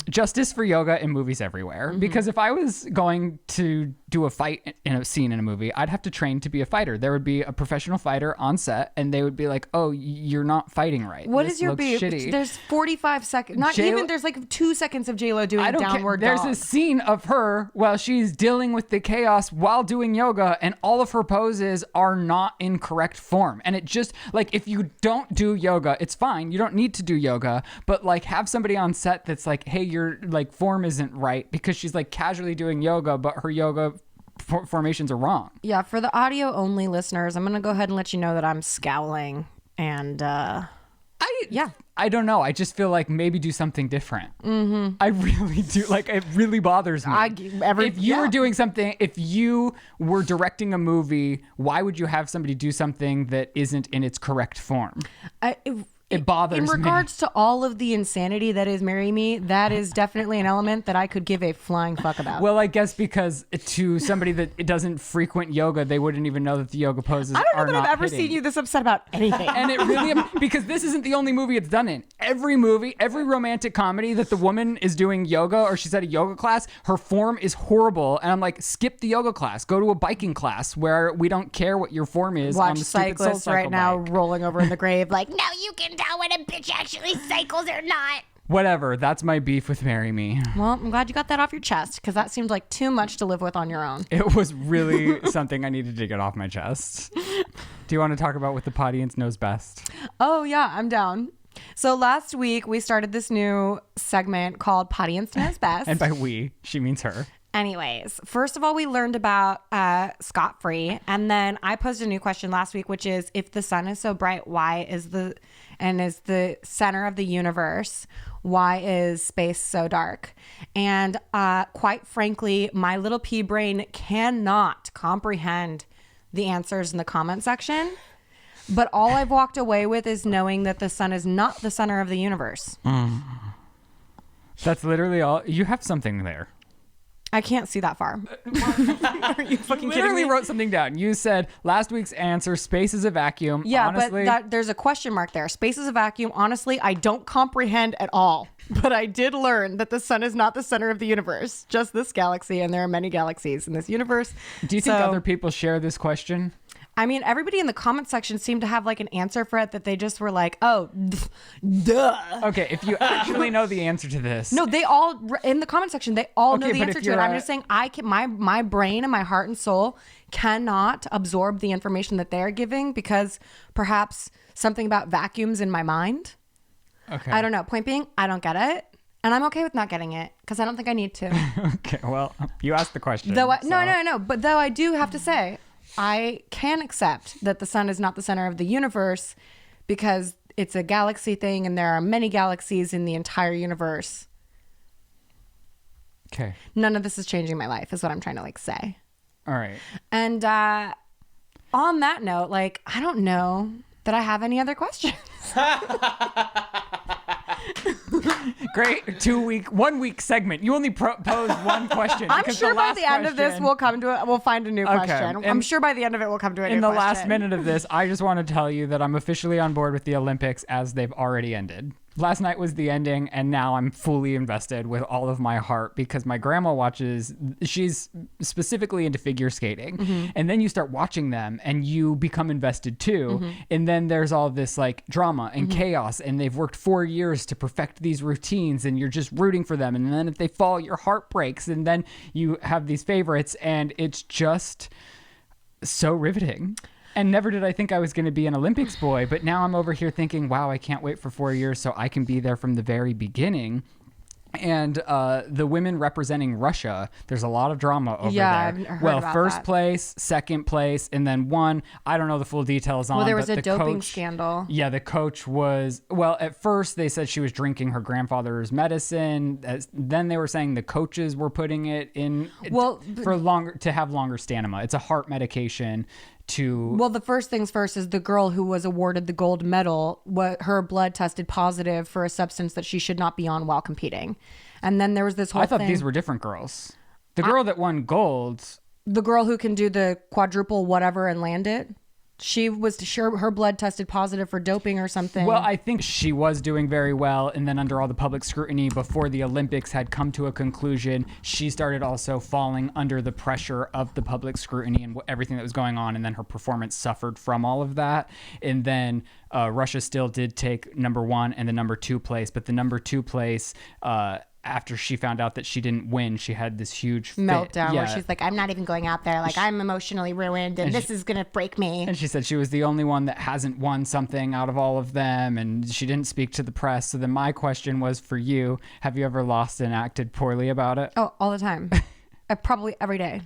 Speaker 1: Justice for yoga in movies everywhere. Mm-hmm. Because if I was going to do a fight in a scene in a movie, I'd have to train to be a fighter. There would be a professional fighter on set, and they would be like, "Oh, you're not fighting right.
Speaker 3: What
Speaker 1: This
Speaker 3: is your
Speaker 1: looks
Speaker 3: beef?
Speaker 1: shitty."
Speaker 3: There's 45 seconds. Not even. There's like 2 seconds of J-Lo doing downward
Speaker 1: There's
Speaker 3: dog.
Speaker 1: a scene of her while she's dealing with the chaos while doing yoga, and all of her poses are not in correct form. And it just, like, if you don't do yoga, it's fine. You don't need to do yoga, but like have somebody on set that's like, "Hey, your like form isn't right," because she's like casually doing yoga, but her yoga formations are wrong.
Speaker 3: Yeah, for the audio only listeners, I'm gonna go ahead and let you know that I'm scowling and
Speaker 1: I don't know. I just feel like maybe do something different. I really do. Like, it really bothers me. If you were doing something, if you were directing a movie, why would you have somebody do something that isn't in its correct form? It bothers me.
Speaker 3: In regards to all of the insanity that is Marry Me, that is definitely an element that I could give a flying fuck about.
Speaker 1: Well, I guess because to somebody that doesn't frequent yoga, they wouldn't even know that the yoga poses are not
Speaker 3: I don't know that I've ever
Speaker 1: hitting.
Speaker 3: seen you this upset about anything.
Speaker 1: And it really, because this isn't the only movie it's done in. Every movie, every romantic comedy that the woman is doing yoga or she's at a yoga class, her form is horrible. And I'm like, skip the yoga class. Go to a biking class where we don't care what your form is.
Speaker 3: Watch
Speaker 1: on the stupid
Speaker 3: cyclists
Speaker 1: SoulCycle
Speaker 3: right now
Speaker 1: bike.
Speaker 3: rolling over in the grave like,
Speaker 4: Now you can tell when a bitch actually cycles or not.
Speaker 1: Whatever. That's my beef with Marry Me.
Speaker 3: well, I'm glad you got that off your chest because that seemed like too much to live with on your own.
Speaker 1: It was really something I needed to get off my chest. Do you want to talk about what the audience knows best?
Speaker 3: Oh, yeah, I'm down. So last week we started this new segment called Audience Knows Best.
Speaker 1: And by we, she means her.
Speaker 3: Anyways, first of all, we learned about scot-free, and then I posed a new question last week, which is, if the sun is so bright, why is the center of the universe, why is space so dark? And quite frankly, my little pea brain cannot comprehend the answers in the comment section. But all I've walked away with is knowing that the sun is not the center of the universe.
Speaker 1: That's literally all. You have something there.
Speaker 3: I can't see that far. Are you fucking kidding
Speaker 1: Literally
Speaker 3: me?
Speaker 1: wrote something down. You said last week's answer, space is a vacuum.
Speaker 3: Yeah,
Speaker 1: Honestly,
Speaker 3: but there's a question mark there. Space is a vacuum. Honestly, I don't comprehend at all. But I did learn that the sun is not the center of the universe, just this galaxy, and there are many galaxies in this universe.
Speaker 1: do you think other people share this question?
Speaker 3: I mean, everybody in the comment section seemed to have like an answer for it that they just were like, oh, duh.
Speaker 1: Okay, if you actually know the answer to this.
Speaker 3: No, they all, in the comment section, they all know
Speaker 1: Okay,
Speaker 3: the
Speaker 1: but
Speaker 3: answer
Speaker 1: if
Speaker 3: to it.
Speaker 1: you're
Speaker 3: I'm just saying, my brain and my heart and soul cannot absorb the information that they're giving because perhaps something about vacuums in my mind.
Speaker 1: Okay.
Speaker 3: I don't know. Point being, I don't get it. And I'm okay with not getting it because I don't think I need to.
Speaker 1: Okay, well, you asked the question.
Speaker 3: No.
Speaker 1: so-
Speaker 3: But though I do have to say, I can accept that the sun is not the center of the universe because it's a galaxy thing and there are many galaxies in the entire universe.
Speaker 1: Okay.
Speaker 3: None of this is changing my life is what I'm trying to like say.
Speaker 1: All right.
Speaker 3: And on that note, like, I don't know that I have any other questions.
Speaker 1: Great 1 week segment. You only pose one question.
Speaker 3: I'm
Speaker 1: because
Speaker 3: sure by
Speaker 1: last
Speaker 3: the end of this
Speaker 1: question-
Speaker 3: we'll find a new question. I'm
Speaker 1: And
Speaker 3: sure by the end of it we'll come to a new
Speaker 1: in the
Speaker 3: question.
Speaker 1: last minute of this, I just want to tell you that I'm officially on board with the Olympics as they've already ended. Last night was the ending, and now I'm fully invested with all of my heart because my grandma watches, she's specifically into figure skating.
Speaker 3: Mm-hmm.
Speaker 1: And then you start watching them and you become invested too.
Speaker 3: Mm-hmm.
Speaker 1: And then there's all this like drama and chaos, and they've worked 4 years to perfect these routines, and you're just rooting for them. And then if they fall, your heart breaks. And then you have these favorites, and it's just so riveting. And never did I think I was going to be an Olympics boy, but now I'm over here thinking, wow, I can't wait for 4 years so I can be there from the very beginning. And the women representing Russia, there's a lot of drama over there.
Speaker 3: I've heard
Speaker 1: well,
Speaker 3: about
Speaker 1: first
Speaker 3: that.
Speaker 1: place, second place, and then one. I don't know the full details on.
Speaker 3: Well, there was
Speaker 1: but
Speaker 3: a
Speaker 1: the
Speaker 3: doping
Speaker 1: coach-
Speaker 3: scandal.
Speaker 1: Yeah, the coach was, well, at first they said she was drinking her grandfather's medicine. Then they were saying the coaches were putting it in to have longer stamina. It's a heart medication.
Speaker 3: Well, the first things first is the girl who was awarded the gold medal, her blood tested positive for a substance that she should not be on while competing. And then there was this whole
Speaker 1: I thought
Speaker 3: thing.
Speaker 1: these were different girls. The girl that won gold.
Speaker 3: The girl who can do the quadruple whatever and land it. She was sure her blood tested positive for doping or something.
Speaker 1: Well, I think she was doing very well, and then under all the public scrutiny before the Olympics had come to a conclusion, she started also falling under the pressure of the public scrutiny and everything that was going on, and then her performance suffered from all of that. And then Russia still did take number 1 and the number 2 place, but the number 2 place, after she found out that she didn't win, she had this huge fit.
Speaker 3: meltdown where she's like, I'm not even going out there. Like, I'm emotionally ruined and this is going to break me.
Speaker 1: And she said she was the only one that hasn't won something out of all of them, and she didn't speak to the press. So then my question was for you, have you ever lost and acted poorly about it?
Speaker 3: Oh, all the time. Probably every day.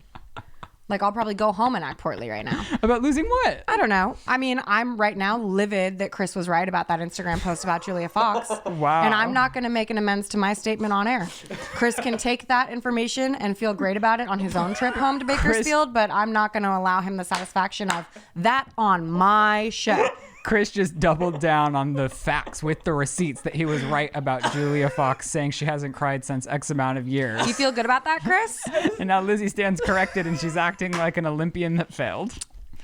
Speaker 3: Like, I'll probably go home and act poorly right now.
Speaker 1: About losing what?
Speaker 3: I don't know. I mean, I'm right now livid that Chris was right about that Instagram post about Julia Fox.
Speaker 1: Wow.
Speaker 3: And I'm not going to make an amends to my statement on air. Chris can take that information and feel great about it on his own trip home to Bakersfield, but I'm not going to allow him the satisfaction of that on my show.
Speaker 1: Chris just doubled down on the facts with the receipts that he was right about Julia Fox saying she hasn't cried since X amount of years.
Speaker 3: Do you feel good about that, Chris?
Speaker 1: And now Lizzie stands corrected and she's acting like an Olympian that failed.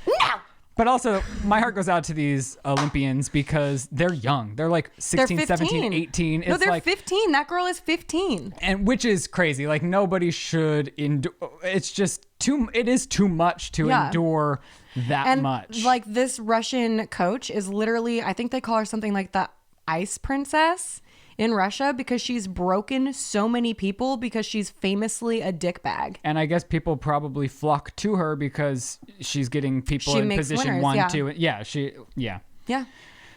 Speaker 3: No!
Speaker 1: But also, my heart goes out to these Olympians because they're young. They're like 16,
Speaker 3: They're
Speaker 1: 17, 18.
Speaker 3: No,
Speaker 1: It's
Speaker 3: they're
Speaker 1: like,
Speaker 3: 15. That girl is 15.
Speaker 1: and which is crazy. Like, nobody should endure. It's just it is too much to endure that
Speaker 3: And
Speaker 1: much.
Speaker 3: like, this Russian coach is literally, I think they call her something like the ice princess in Russia because she's broken so many people because she's famously a dickbag.
Speaker 1: And I guess people probably flock to her because she's getting people
Speaker 3: She
Speaker 1: in
Speaker 3: makes
Speaker 1: position
Speaker 3: winners,
Speaker 1: 1,
Speaker 3: yeah.
Speaker 1: 2. Yeah,
Speaker 3: Yeah.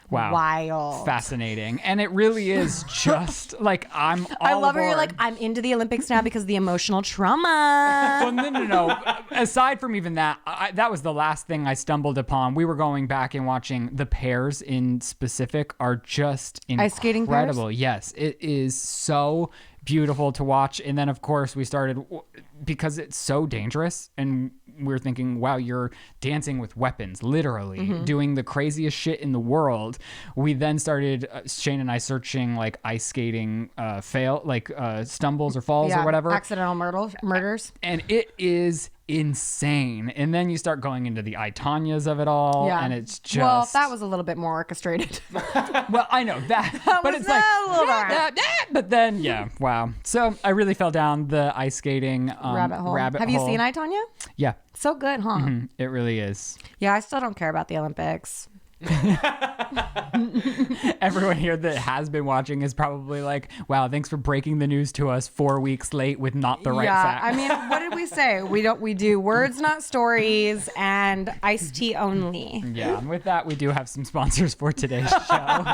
Speaker 1: Wow.
Speaker 3: Wild.
Speaker 1: Fascinating. And it really is just like I'm all
Speaker 3: I love how you're
Speaker 1: aboard.
Speaker 3: like, I'm into the Olympics now because of the emotional trauma.
Speaker 1: Well, no. Aside from even that, that was the last thing I stumbled upon. We were going back and watching the pairs in specific are just incredible.
Speaker 3: Ice skating pairs?
Speaker 1: Yes, it is so beautiful to watch. And then, of course, we started because it's so dangerous. And we're thinking, wow, you're dancing with weapons, literally doing the craziest shit in the world. We then started, Shane and I, searching like ice skating stumbles or falls or whatever.
Speaker 3: Accidental murders.
Speaker 1: And it is insane. And then you start going into the I, Tanyas of it all.
Speaker 3: Yeah.
Speaker 1: And it's just.
Speaker 3: Well, that was a little bit more orchestrated.
Speaker 1: Well, I know that. But
Speaker 3: was
Speaker 1: it's like.
Speaker 3: a little bit.
Speaker 1: But then, yeah, wow. So I really fell down the ice skating
Speaker 3: Rabbit hole. Have you seen I, Tanya?
Speaker 1: Yeah.
Speaker 3: So good, huh?
Speaker 1: It really is.
Speaker 3: Yeah, I still don't care about the Olympics.
Speaker 1: Everyone here that has been watching is probably like, wow, thanks for breaking the news to us 4 weeks late with not the right fact.
Speaker 3: I mean, what did we say? We do words, not stories, and iced tea only.
Speaker 1: Yeah, and with that, we do have some sponsors for today's show.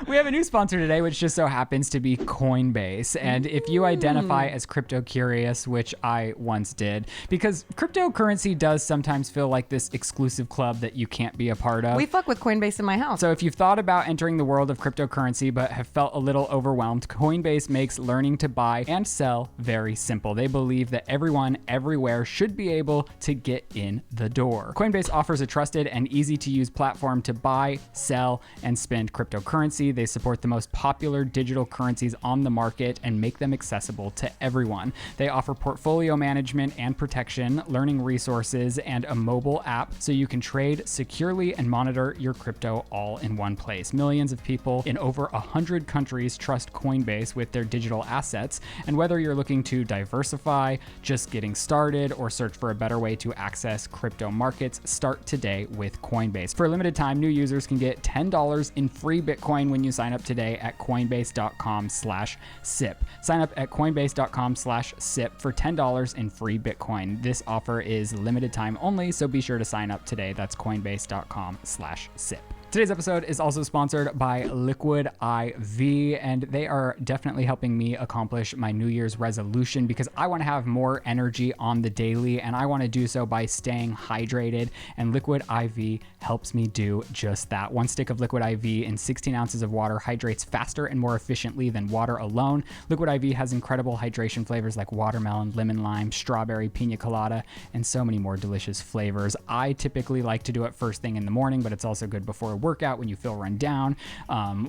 Speaker 1: We have a new sponsor today, which just so happens to be Coinbase. And if you identify as crypto curious, which I once did, because cryptocurrency does sometimes feel like this exclusive club that you can't be a part of.
Speaker 3: We fuck with Coinbase in my house.
Speaker 1: So if you've thought about entering the world of cryptocurrency but have felt a little overwhelmed, Coinbase makes learning to buy and sell very simple. They believe that everyone, everywhere should be able to get in the door. Coinbase offers a trusted and easy to use platform to buy, sell, and spend cryptocurrency. They support the most popular digital currencies on the market and make them accessible to everyone. They offer portfolio management and protection, learning resources, and a mobile app so you can trade securely and monitor your crypto all in one place. Millions of people in over 100 countries trust Coinbase with their digital assets. And whether you're looking to diversify, just getting started, or search for a better way to access crypto markets, start today with Coinbase. For a limited time, new users can get $10 in free Bitcoin when you sign up today at coinbase.com/sip. Sign up at coinbase.com/sip for $10 in free Bitcoin. This offer is limited time only, so be sure to sign up today. That's coinbase.com/sip. Today's episode is also sponsored by Liquid IV, and they are definitely helping me accomplish my New Year's resolution because I want to have more energy on the daily, and I want to do so by staying hydrated, and Liquid IV helps me do just that. One stick of Liquid IV in 16 ounces of water hydrates faster and more efficiently than water alone. Liquid IV has incredible hydration flavors like watermelon, lemon lime, strawberry, pina colada, and so many more delicious flavors. I typically like to do it first thing in the morning, but it's also good before a workout, when you feel run down,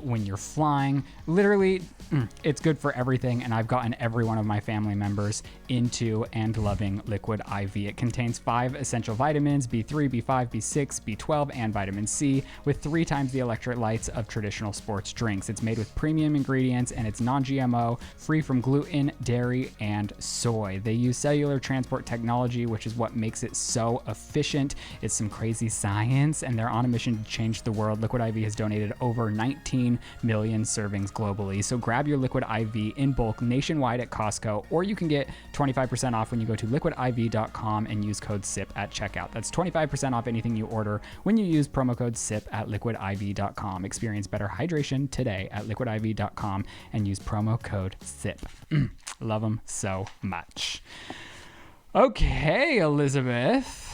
Speaker 1: when you're flying. Literally, it's good for everything, and I've gotten every one of my family members into and loving Liquid IV. It contains 5 essential vitamins, B3, B5, B6, B12, and vitamin C, with 3 times the electrolytes of traditional sports drinks. It's made with premium ingredients, and it's non-GMO, free from gluten, dairy, and soy. They use cellular transport technology, which is what makes it so efficient. It's some crazy science, and they're on a mission to change the world. Liquid IV has donated over 19 million servings globally. So grab your Liquid IV in bulk nationwide at Costco, or you can get 25% off when you go to liquidiv.com and use code SIP at checkout. That's 25% off anything you order when you use promo code SIP at liquidiv.com. Experience better hydration today at liquidiv.com and use promo code SIP. Love them so much. Okay, Elizabeth.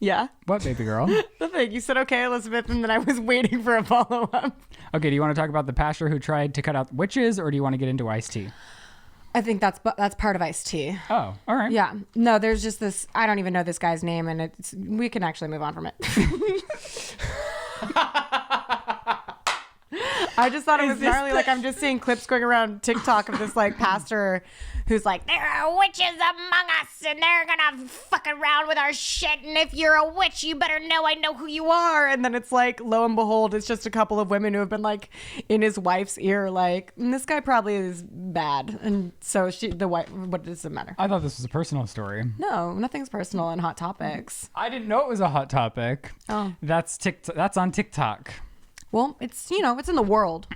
Speaker 3: Yeah.
Speaker 1: What, baby girl?
Speaker 3: The thing. You said, okay, Elizabeth, and then I was waiting for a follow-up.
Speaker 1: Okay, do you want to talk about the pastor who tried to cut out witches, or do you want to get into iced tea?
Speaker 3: I think that's part of iced tea.
Speaker 1: Oh, all right.
Speaker 3: Yeah. No, there's just this, I don't even know this guy's name, and we can actually move on from it. I just thought it was gnarly. Like, I'm just seeing clips going around TikTok of this, like, pastor who's like,
Speaker 4: There are witches among us, and they're gonna fuck around with our shit. And if you're a witch, you better know I know who you are.
Speaker 3: and then it's like, lo and behold, it's just a couple of women who have been, like, in his wife's ear, like, this guy probably is bad. And so the wife, what does it matter?
Speaker 1: I thought this was a personal story.
Speaker 3: No, nothing's personal in Hot Topics.
Speaker 1: I didn't know it was a hot topic.
Speaker 3: Oh.
Speaker 1: That's on TikTok.
Speaker 3: Well, it's in the world.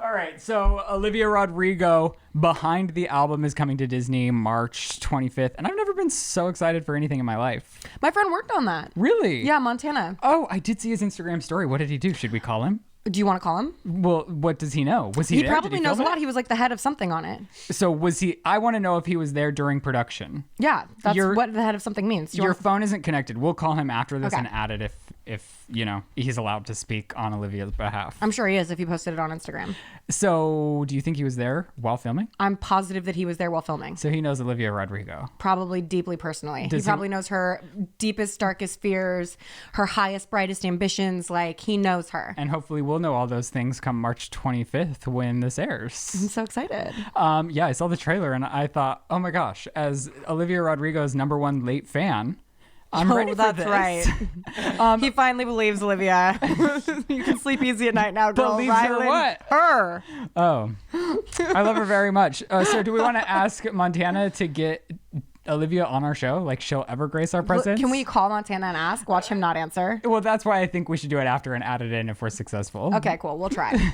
Speaker 1: All right, so Olivia Rodrigo Behind the album is coming to Disney March 25th, and I've never been so excited for anything in my life.
Speaker 3: My friend worked on that.
Speaker 1: Really?
Speaker 3: Yeah, Montana.
Speaker 1: Oh, I did see his Instagram story. What did he do? Should we call him?
Speaker 3: Do you want to call him?
Speaker 1: Well, what does he know? Was he
Speaker 3: He
Speaker 1: there?
Speaker 3: probably
Speaker 1: Did
Speaker 3: knows a
Speaker 1: film
Speaker 3: lot.
Speaker 1: it?
Speaker 3: He was like the head of something on it.
Speaker 1: So was he? I want to know if he was there during production.
Speaker 3: Yeah, that's what the head of something means.
Speaker 1: Your phone isn't connected. We'll call him after this
Speaker 3: Okay.
Speaker 1: and add it if you know he's allowed to speak on Olivia's behalf.
Speaker 3: I'm sure he is if he posted it on Instagram.
Speaker 1: So do you think he was there while filming?
Speaker 3: I'm positive that he was there while filming.
Speaker 1: So he knows Olivia Rodrigo.
Speaker 3: Probably deeply personally.
Speaker 1: Does
Speaker 3: He probably knows her deepest, darkest fears, her highest, brightest ambitions. Like, he knows her.
Speaker 1: And hopefully we'll know all those things come March 25th when this airs.
Speaker 3: I'm so excited.
Speaker 1: Yeah, I saw the trailer and I thought, oh my gosh, as Olivia Rodrigo's #1 late fan, I'm ready for this.
Speaker 3: That's right. He finally believes Olivia. You can sleep easy at night now, girl.
Speaker 1: Believes her
Speaker 3: Ryland,
Speaker 1: what?
Speaker 3: Her.
Speaker 1: Oh, I love her very much. So do we want to ask Montana to get Olivia on our show? Like, she'll ever grace our presence?
Speaker 3: Can we call Montana and ask? Watch him not answer.
Speaker 1: Well, that's why I think we should do it after and add it in if we're successful.
Speaker 3: Okay, cool. We'll try.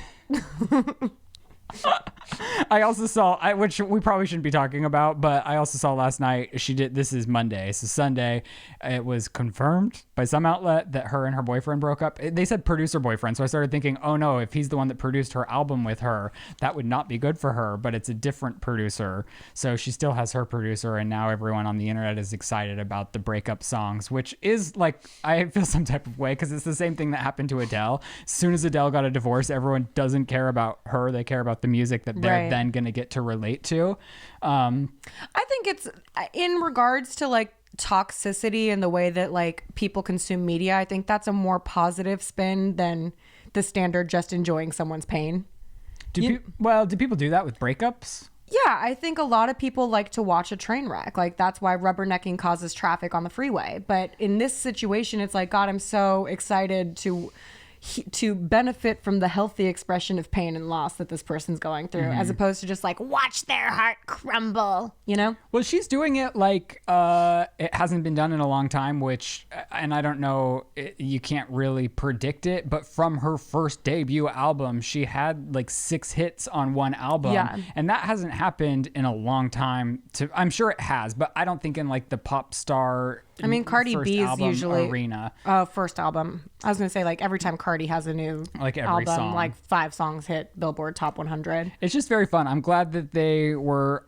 Speaker 1: I also saw, which we probably shouldn't be talking about, but I also saw last night, this is Monday, so Sunday, it was confirmed by some outlet that her and her boyfriend broke up. They said producer boyfriend, so I started thinking, oh no, if he's the one that produced her album with her, that would not be good for her, but it's a different producer. So she still has her producer, and now everyone on the internet is excited about the breakup songs, which is like, I feel some type of way, because it's the same thing that happened to Adele. As soon as Adele got a divorce, everyone doesn't care about her, they care about the music that they're then going to get to relate to.
Speaker 3: I think it's in regards to like toxicity and the way that like people consume media. I think that's a more positive spin than the standard just enjoying someone's pain.
Speaker 1: Do people do that with breakups?
Speaker 3: Yeah, I think a lot of people like to watch a train wreck. Like, that's why rubbernecking causes traffic on the freeway. But in this situation, it's like, God, I'm so excited to benefit from the healthy expression of pain and loss that this person's going through, as opposed to just like
Speaker 4: Watch their heart crumble.
Speaker 3: you know.
Speaker 1: Well, she's doing it like it hasn't been done in a long time, which, and I don't know, you can't really predict it, but from her first debut album, she had like 6 hits on one album.
Speaker 3: Yeah.
Speaker 1: And that hasn't happened in a long time. I'm sure it has, but I don't think in like the pop star
Speaker 3: I mean, Cardi
Speaker 1: first
Speaker 3: B is
Speaker 1: album
Speaker 3: usually
Speaker 1: arena.
Speaker 3: First album. I was gonna say, like, every time Cardi has a new
Speaker 1: Like every
Speaker 3: album,
Speaker 1: song.
Speaker 3: like 5 songs hit Billboard Top 100.
Speaker 1: It's just very fun. I'm glad that they were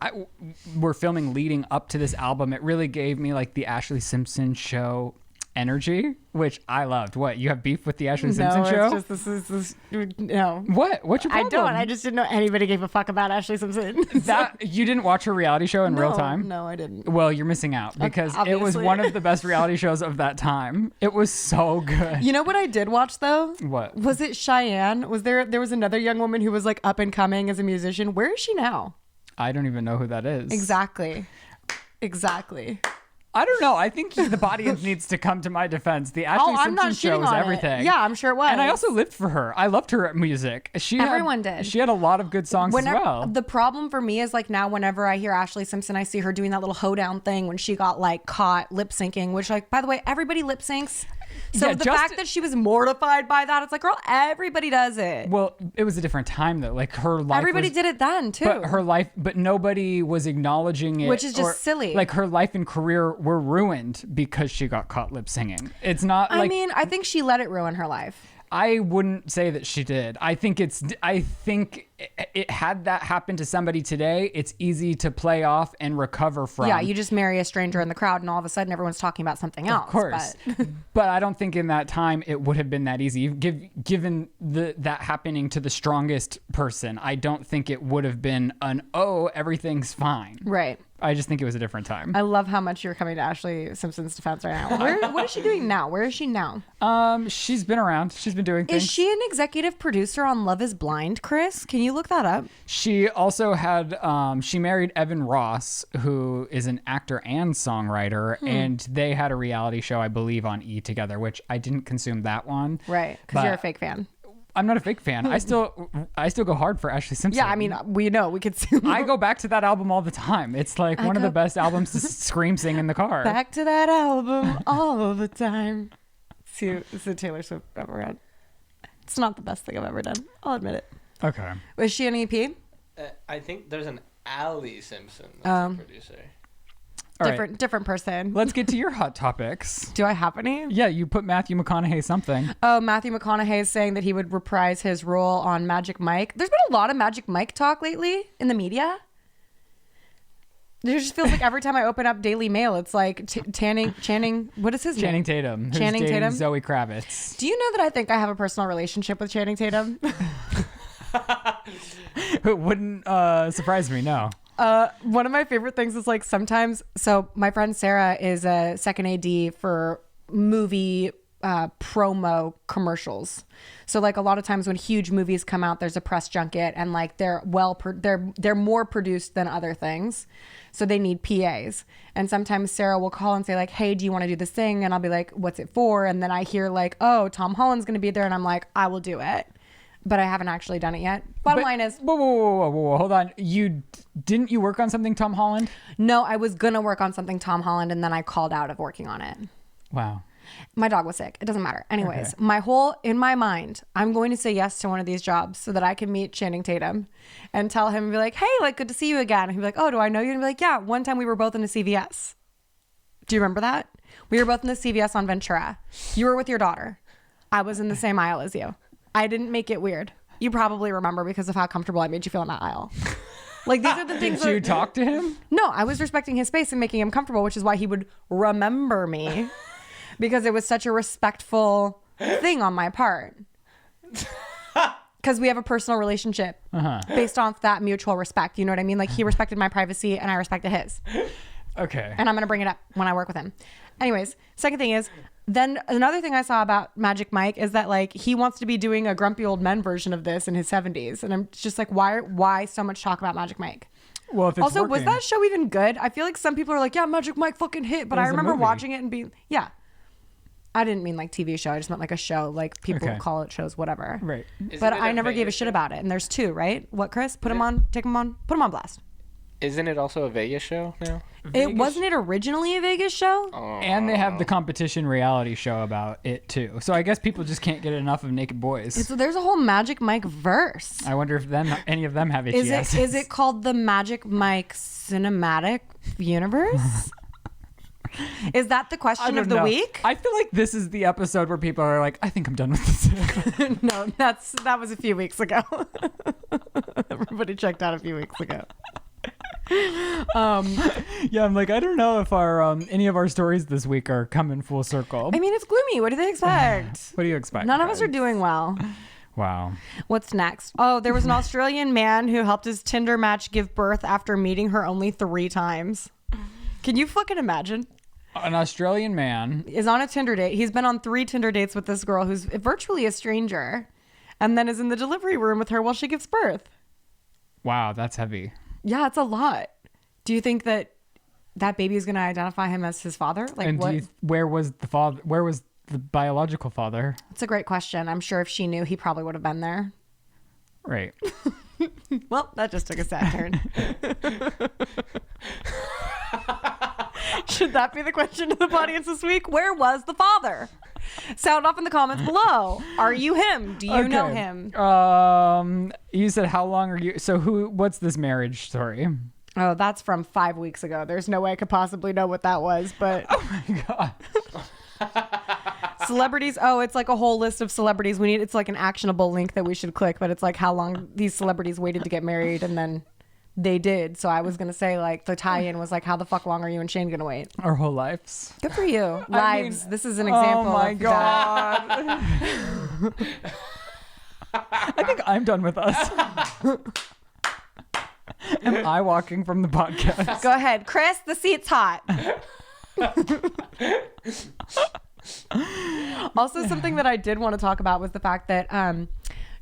Speaker 1: filming leading up to this album. It really gave me like the Ashley Simpson show energy, which I loved. What, you have beef with the Ashley Simpson show?
Speaker 3: No, it's just this no.
Speaker 1: What's your problem?
Speaker 3: I don't. I just didn't know anybody gave a fuck about Ashley Simpson.
Speaker 1: That you didn't watch her reality show in real time?
Speaker 3: No, I didn't.
Speaker 1: Well, you're missing out because it was
Speaker 3: Obviously.
Speaker 1: one of the best reality shows of that time. It was so good.
Speaker 3: You know what I did watch though?
Speaker 1: What?
Speaker 3: Was it Cheyenne? There was another young woman who was like up and coming as a musician. Where is she now?
Speaker 1: I don't even know who that is.
Speaker 3: Exactly.
Speaker 1: I don't know. I think the audience needs to come to my defense. The Ashley
Speaker 3: I'm not
Speaker 1: Simpson show
Speaker 3: shitting
Speaker 1: was
Speaker 3: on it.
Speaker 1: everything.
Speaker 3: Yeah, I'm sure it was.
Speaker 1: And I also lived for her. I loved her music.
Speaker 3: Everyone did.
Speaker 1: She had a lot of good songs as well.
Speaker 3: The problem for me is like now whenever I hear Ashley Simpson, I see her doing that little hoedown thing when she got like caught lip syncing, which like, by the way, everybody lip syncs. So
Speaker 1: Yeah,
Speaker 3: the fact that she was mortified by that, it's like, girl, everybody does it.
Speaker 1: Well, it was a different time though. Like her life.
Speaker 3: Everybody did it then too.
Speaker 1: But nobody was acknowledging it,
Speaker 3: Which is just silly.
Speaker 1: Like her life and career were ruined because she got caught lip singing. It's not like.
Speaker 3: I mean, I think she let it ruin her life.
Speaker 1: I wouldn't say that she did. I think it had that happen to somebody today. It's easy to play off and recover from.
Speaker 3: Yeah, you just marry a stranger in the crowd and all of a sudden everyone's talking about something else.
Speaker 1: Of course. But I don't think in that time it would have been that easy. Given that happening to the strongest person, I don't think it would have been everything's fine.
Speaker 3: Right.
Speaker 1: I just think it was a different time.
Speaker 3: I love how much you're coming to Ashley Simpson's defense right now. What is she doing now? Where is she now?
Speaker 1: She's been around. She's been doing things.
Speaker 3: Is she an executive producer on Love is Blind, Chris? Can you look that up?
Speaker 1: She also had, she married Evan Ross, who is an actor and songwriter, and they had a reality show, I believe, on E! Together, which I didn't consume that one.
Speaker 3: Right, because you're a fake fan.
Speaker 1: I'm not a fake fan. I still go hard for Ashley Simpson.
Speaker 3: Yeah, I mean, we know. We could see.
Speaker 1: I go back to that album all the time. It's like one of the best albums to scream sing in the car.
Speaker 3: Back to that album all the time. It's a Taylor Swift I've ever read. It's not the best thing I've ever done. I'll admit it.
Speaker 1: Okay.
Speaker 3: Was she an EP?
Speaker 2: I think there's an Allie Simpson that's a producer.
Speaker 1: All right.
Speaker 3: Different person.
Speaker 1: Let's get to your hot topics.
Speaker 3: Do I have any?
Speaker 1: Yeah, you put Matthew McConaughey something.
Speaker 3: Oh, Matthew McConaughey is saying that he would reprise his role on Magic Mike. There's been a lot of Magic Mike talk lately in the media. It just feels like every time I open up Daily Mail, it's like Channing. What is his name?
Speaker 1: Channing Tatum. Who's
Speaker 3: Channing
Speaker 1: dating
Speaker 3: Tatum?
Speaker 1: Zoe Kravitz.
Speaker 3: Do you know that I think I have a personal relationship with Channing Tatum?
Speaker 1: It wouldn't surprise me, no.
Speaker 3: One of my favorite things is like sometimes, so my friend Sarah is a second AD for movie promo commercials. So like a lot of times when huge movies come out, there's a press junket and like they're more produced than other things. So they need PAs. And sometimes Sarah will call and say like, hey, do you want to do this thing? And I'll be like, what's it for? And then I hear like, oh, Tom Holland's going to be there. And I'm like, I will do it. But I haven't actually done it yet. Bottom line is...
Speaker 1: Whoa, hold on. Didn't you work on something Tom Holland?
Speaker 3: No, I was going to work on something Tom Holland and then I called out of working on it.
Speaker 1: Wow.
Speaker 3: My dog was sick. It doesn't matter. Anyways,
Speaker 1: Okay.
Speaker 3: in my mind, I'm going to say yes to one of these jobs so that I can meet Channing Tatum and tell him and be like, hey, like, good to see you again. And he'd be like, oh, do I know you? And be like, yeah, one time we were both in a CVS. Do you remember that? We were both in the CVS on Ventura. You were with your daughter. I was in the same aisle as you. I didn't make it weird. You probably remember because of how comfortable I made you feel in that aisle. Like, these are the things.
Speaker 1: Did you talk to him?
Speaker 3: No, I was respecting his space and making him comfortable, which is why he would remember me because it was such a respectful thing on my part. Because we have a personal relationship based off that mutual respect. You know what I mean? Like, he respected my privacy and I respected his.
Speaker 1: Okay.
Speaker 3: And I'm going to bring it up when I work with him. Anyways, second thing is, then another thing I saw about Magic Mike is that like he wants to be doing a grumpy old men version of this in his 70s. And I'm just like, why so much talk about Magic Mike?
Speaker 1: Well, if it's
Speaker 3: also,
Speaker 1: working.
Speaker 3: was that show even good? I feel like some people are like, yeah, Magic Mike fucking hit. But I
Speaker 1: was a
Speaker 3: remember
Speaker 1: movie.
Speaker 3: watching it and being, yeah. I didn't mean like TV show. I just meant like a show. Like people call it shows, whatever.
Speaker 1: Right.
Speaker 3: But I never gave a shit about it. And there's two, right? What, Chris? Put them on, take them on, put them on blast.
Speaker 2: Isn't it also a Vegas show now?
Speaker 3: Wasn't it originally a Vegas show?
Speaker 1: And they have the competition reality show about it too. So I guess people just can't get enough of naked boys.
Speaker 3: So there's a whole Magic Mike verse.
Speaker 1: I wonder if any of them have itchy asses.
Speaker 3: Is it called the Magic Mike Cinematic Universe? Is that the question of the week?
Speaker 1: I feel like this is the episode where people are like, I think I'm done with this.
Speaker 3: No, that was a few weeks ago. Everybody checked out a few weeks ago.
Speaker 1: Yeah, I'm like, I don't know if our any of our stories this week are coming full circle.
Speaker 3: I mean, it's gloomy. What do they expect?
Speaker 1: What do you expect?
Speaker 3: None of us are doing well.
Speaker 1: Wow.
Speaker 3: What's next? Oh, there was an Australian man who helped his Tinder match give birth after meeting her only 3 times. Can you fucking imagine?
Speaker 1: An Australian man
Speaker 3: Is on a Tinder date. He's been on 3 Tinder dates with this girl who's virtually a stranger, and then is in the delivery room with her while she gives birth.
Speaker 1: Wow, that's heavy.
Speaker 3: Yeah, it's a lot. Do you think that baby is going to identify him as his father? Like,
Speaker 1: And
Speaker 3: what?
Speaker 1: where was the father? Where was the biological father?
Speaker 3: It's a great question. I'm sure if she knew, he probably would have been there.
Speaker 1: Right.
Speaker 3: Well, that just took a sad turn. Should that be the question to the audience this week? Where was the father? Sound off in the comments below. Are you him? Do you know him?
Speaker 1: You said how long are you? So what's this marriage story?
Speaker 3: Oh, that's from 5 weeks ago. There's no way I could possibly know what that was, but
Speaker 1: Oh my God.
Speaker 3: celebrities. Oh, it's like a whole list of celebrities. It's like an actionable link that we should click, but it's like how long these celebrities waited to get married, and then they did. So I was going to say, like, the tie-in was like, how the fuck long are you and Shane going to wait?
Speaker 1: Our whole lives.
Speaker 3: Good for you.
Speaker 1: I
Speaker 3: Lives.
Speaker 1: mean,
Speaker 3: This is an example.
Speaker 1: Oh my
Speaker 3: of that.
Speaker 1: God. I think I'm done with us. Am I walking from the podcast?
Speaker 3: Go ahead. Chris, the seat's hot. Also, something that I did want to talk about was the fact that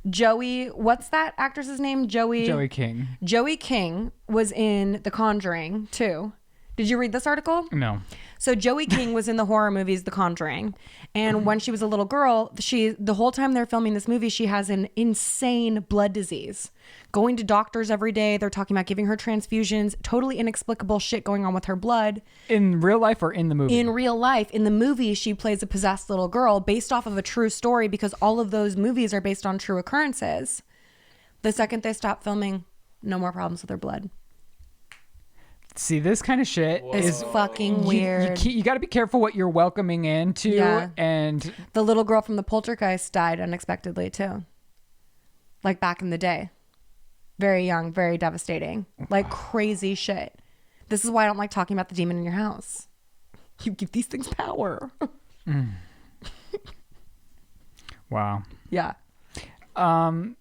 Speaker 3: Joey, what's that actress's name?
Speaker 1: Joey King.
Speaker 3: Joey King was in The Conjuring too. Did you read this article?
Speaker 1: No.
Speaker 3: So Joey King was in the horror movies The Conjuring, and when she was a little girl, the whole time they're filming this movie, she has an insane blood disease. Going to doctors every day, they're talking about giving her transfusions, totally inexplicable shit going on with her blood.
Speaker 1: In real life or in the movie?
Speaker 3: In real life. In the movie, she plays a possessed little girl based off of a true story because all of those movies are based on true occurrences. The second they stop filming, no more problems with her blood.
Speaker 1: See, this kind of shit
Speaker 3: It's fucking weird.
Speaker 1: You got to be careful what you're welcoming into.
Speaker 3: Yeah.
Speaker 1: And
Speaker 3: The little girl from the Poltergeist died unexpectedly too. Like back in the day. Very young, very devastating. Like crazy shit. This is why I don't like talking about the demon in your house. You give these things power.
Speaker 1: wow.
Speaker 3: Yeah.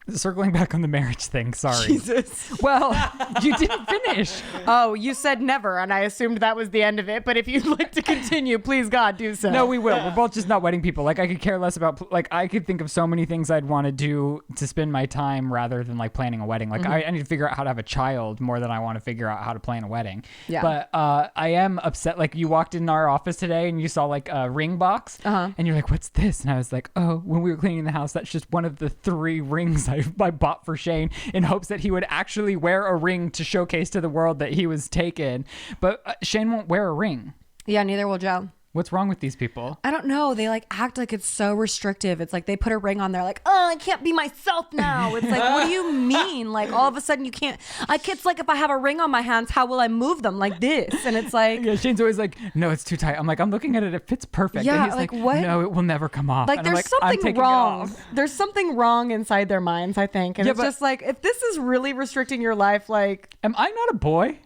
Speaker 1: Circling back on the marriage thing. Sorry.
Speaker 3: Jesus.
Speaker 1: Well, you didn't finish.
Speaker 3: Oh, you said never, and I assumed that was the end of it. But if you'd like to continue, please God, do so.
Speaker 1: No, we will. We're both just not wedding people. Like, I could care less about, like, I could think of so many things I'd want to do to spend my time rather than, like, planning a wedding. Like, I need to figure out how to have a child more than I want to figure out how to plan a wedding.
Speaker 3: Yeah.
Speaker 1: But I am upset. Like, you walked in our office today and you saw, like, a ring box. And you're like, what's this? And I was like, oh, when we were cleaning the house, that's just one of the 3 rings I bought for Shane in hopes that he would actually wear a ring to showcase to the world that he was taken. But Shane won't wear a ring.
Speaker 3: Yeah, neither will Joe.
Speaker 1: What's wrong with these people?
Speaker 3: I don't know. They like act like it's so restrictive. It's like they put a ring on there like, oh, I can't be myself now. It's like, what do you mean? Like all of a sudden you can't. It's like if I have a ring on my hands, how will I move them like this? And it's like.
Speaker 1: Yeah, Shane's always like, no, it's too tight. I'm like, I'm looking at it. It fits perfect.
Speaker 3: Yeah,
Speaker 1: and he's
Speaker 3: like,
Speaker 1: like,
Speaker 3: what?
Speaker 1: No, it will never come off.
Speaker 3: Like
Speaker 1: and I'm
Speaker 3: there's
Speaker 1: I'm
Speaker 3: something
Speaker 1: taking it
Speaker 3: wrong.
Speaker 1: off.
Speaker 3: There's something wrong inside their minds, I think. And
Speaker 1: Yeah,
Speaker 3: it's
Speaker 1: but-
Speaker 3: just like, if this is really restricting your life, like.
Speaker 1: Am I not a boy?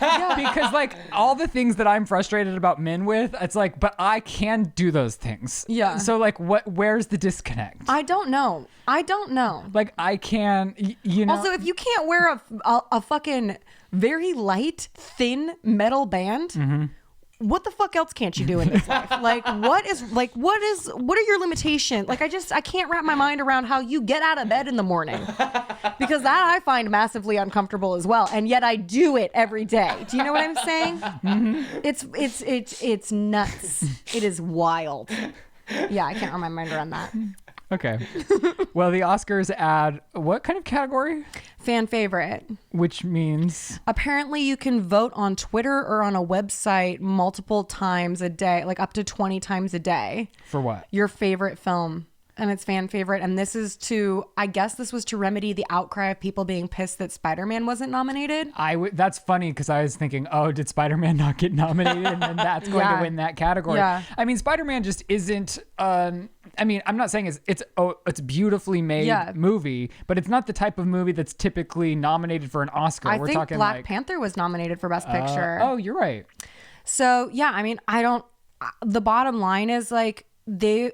Speaker 1: Because like all the things that I'm frustrated about men with, it's like, but I can do those things.
Speaker 3: Yeah.
Speaker 1: So like, where's the disconnect?
Speaker 3: I don't know.
Speaker 1: Like I can, you know.
Speaker 3: Also, if you can't wear a fucking very light, thin metal band, what the fuck else can't you do in this life? What are your limitations? Like, I can't wrap my mind around how you get out of bed in the morning because that I find massively uncomfortable as well. And yet I do it every day. Do you know what I'm saying? It's nuts. It is wild. Yeah, I can't wrap my mind around that.
Speaker 1: Okay. Well, the Oscars add what kind of category?
Speaker 3: Fan favorite.
Speaker 1: Which means
Speaker 3: Apparently you can vote on Twitter or on a website multiple times a day, like up to 20 times a day.
Speaker 1: for what?
Speaker 3: Your favorite film. And it's fan favorite. And this is I guess this was to remedy the outcry of people being pissed that Spider-Man wasn't nominated.
Speaker 1: That's funny because I was thinking, oh, did Spider-Man not get nominated? And then that's going to win that category.
Speaker 3: Yeah.
Speaker 1: I mean, Spider-Man just isn't I mean, I'm not saying it's beautifully made movie, but it's not the type of movie that's typically nominated for an Oscar.
Speaker 3: I think Black Panther was nominated for Best Picture.
Speaker 1: Oh, you're right.
Speaker 3: So yeah, I mean, the bottom line is like the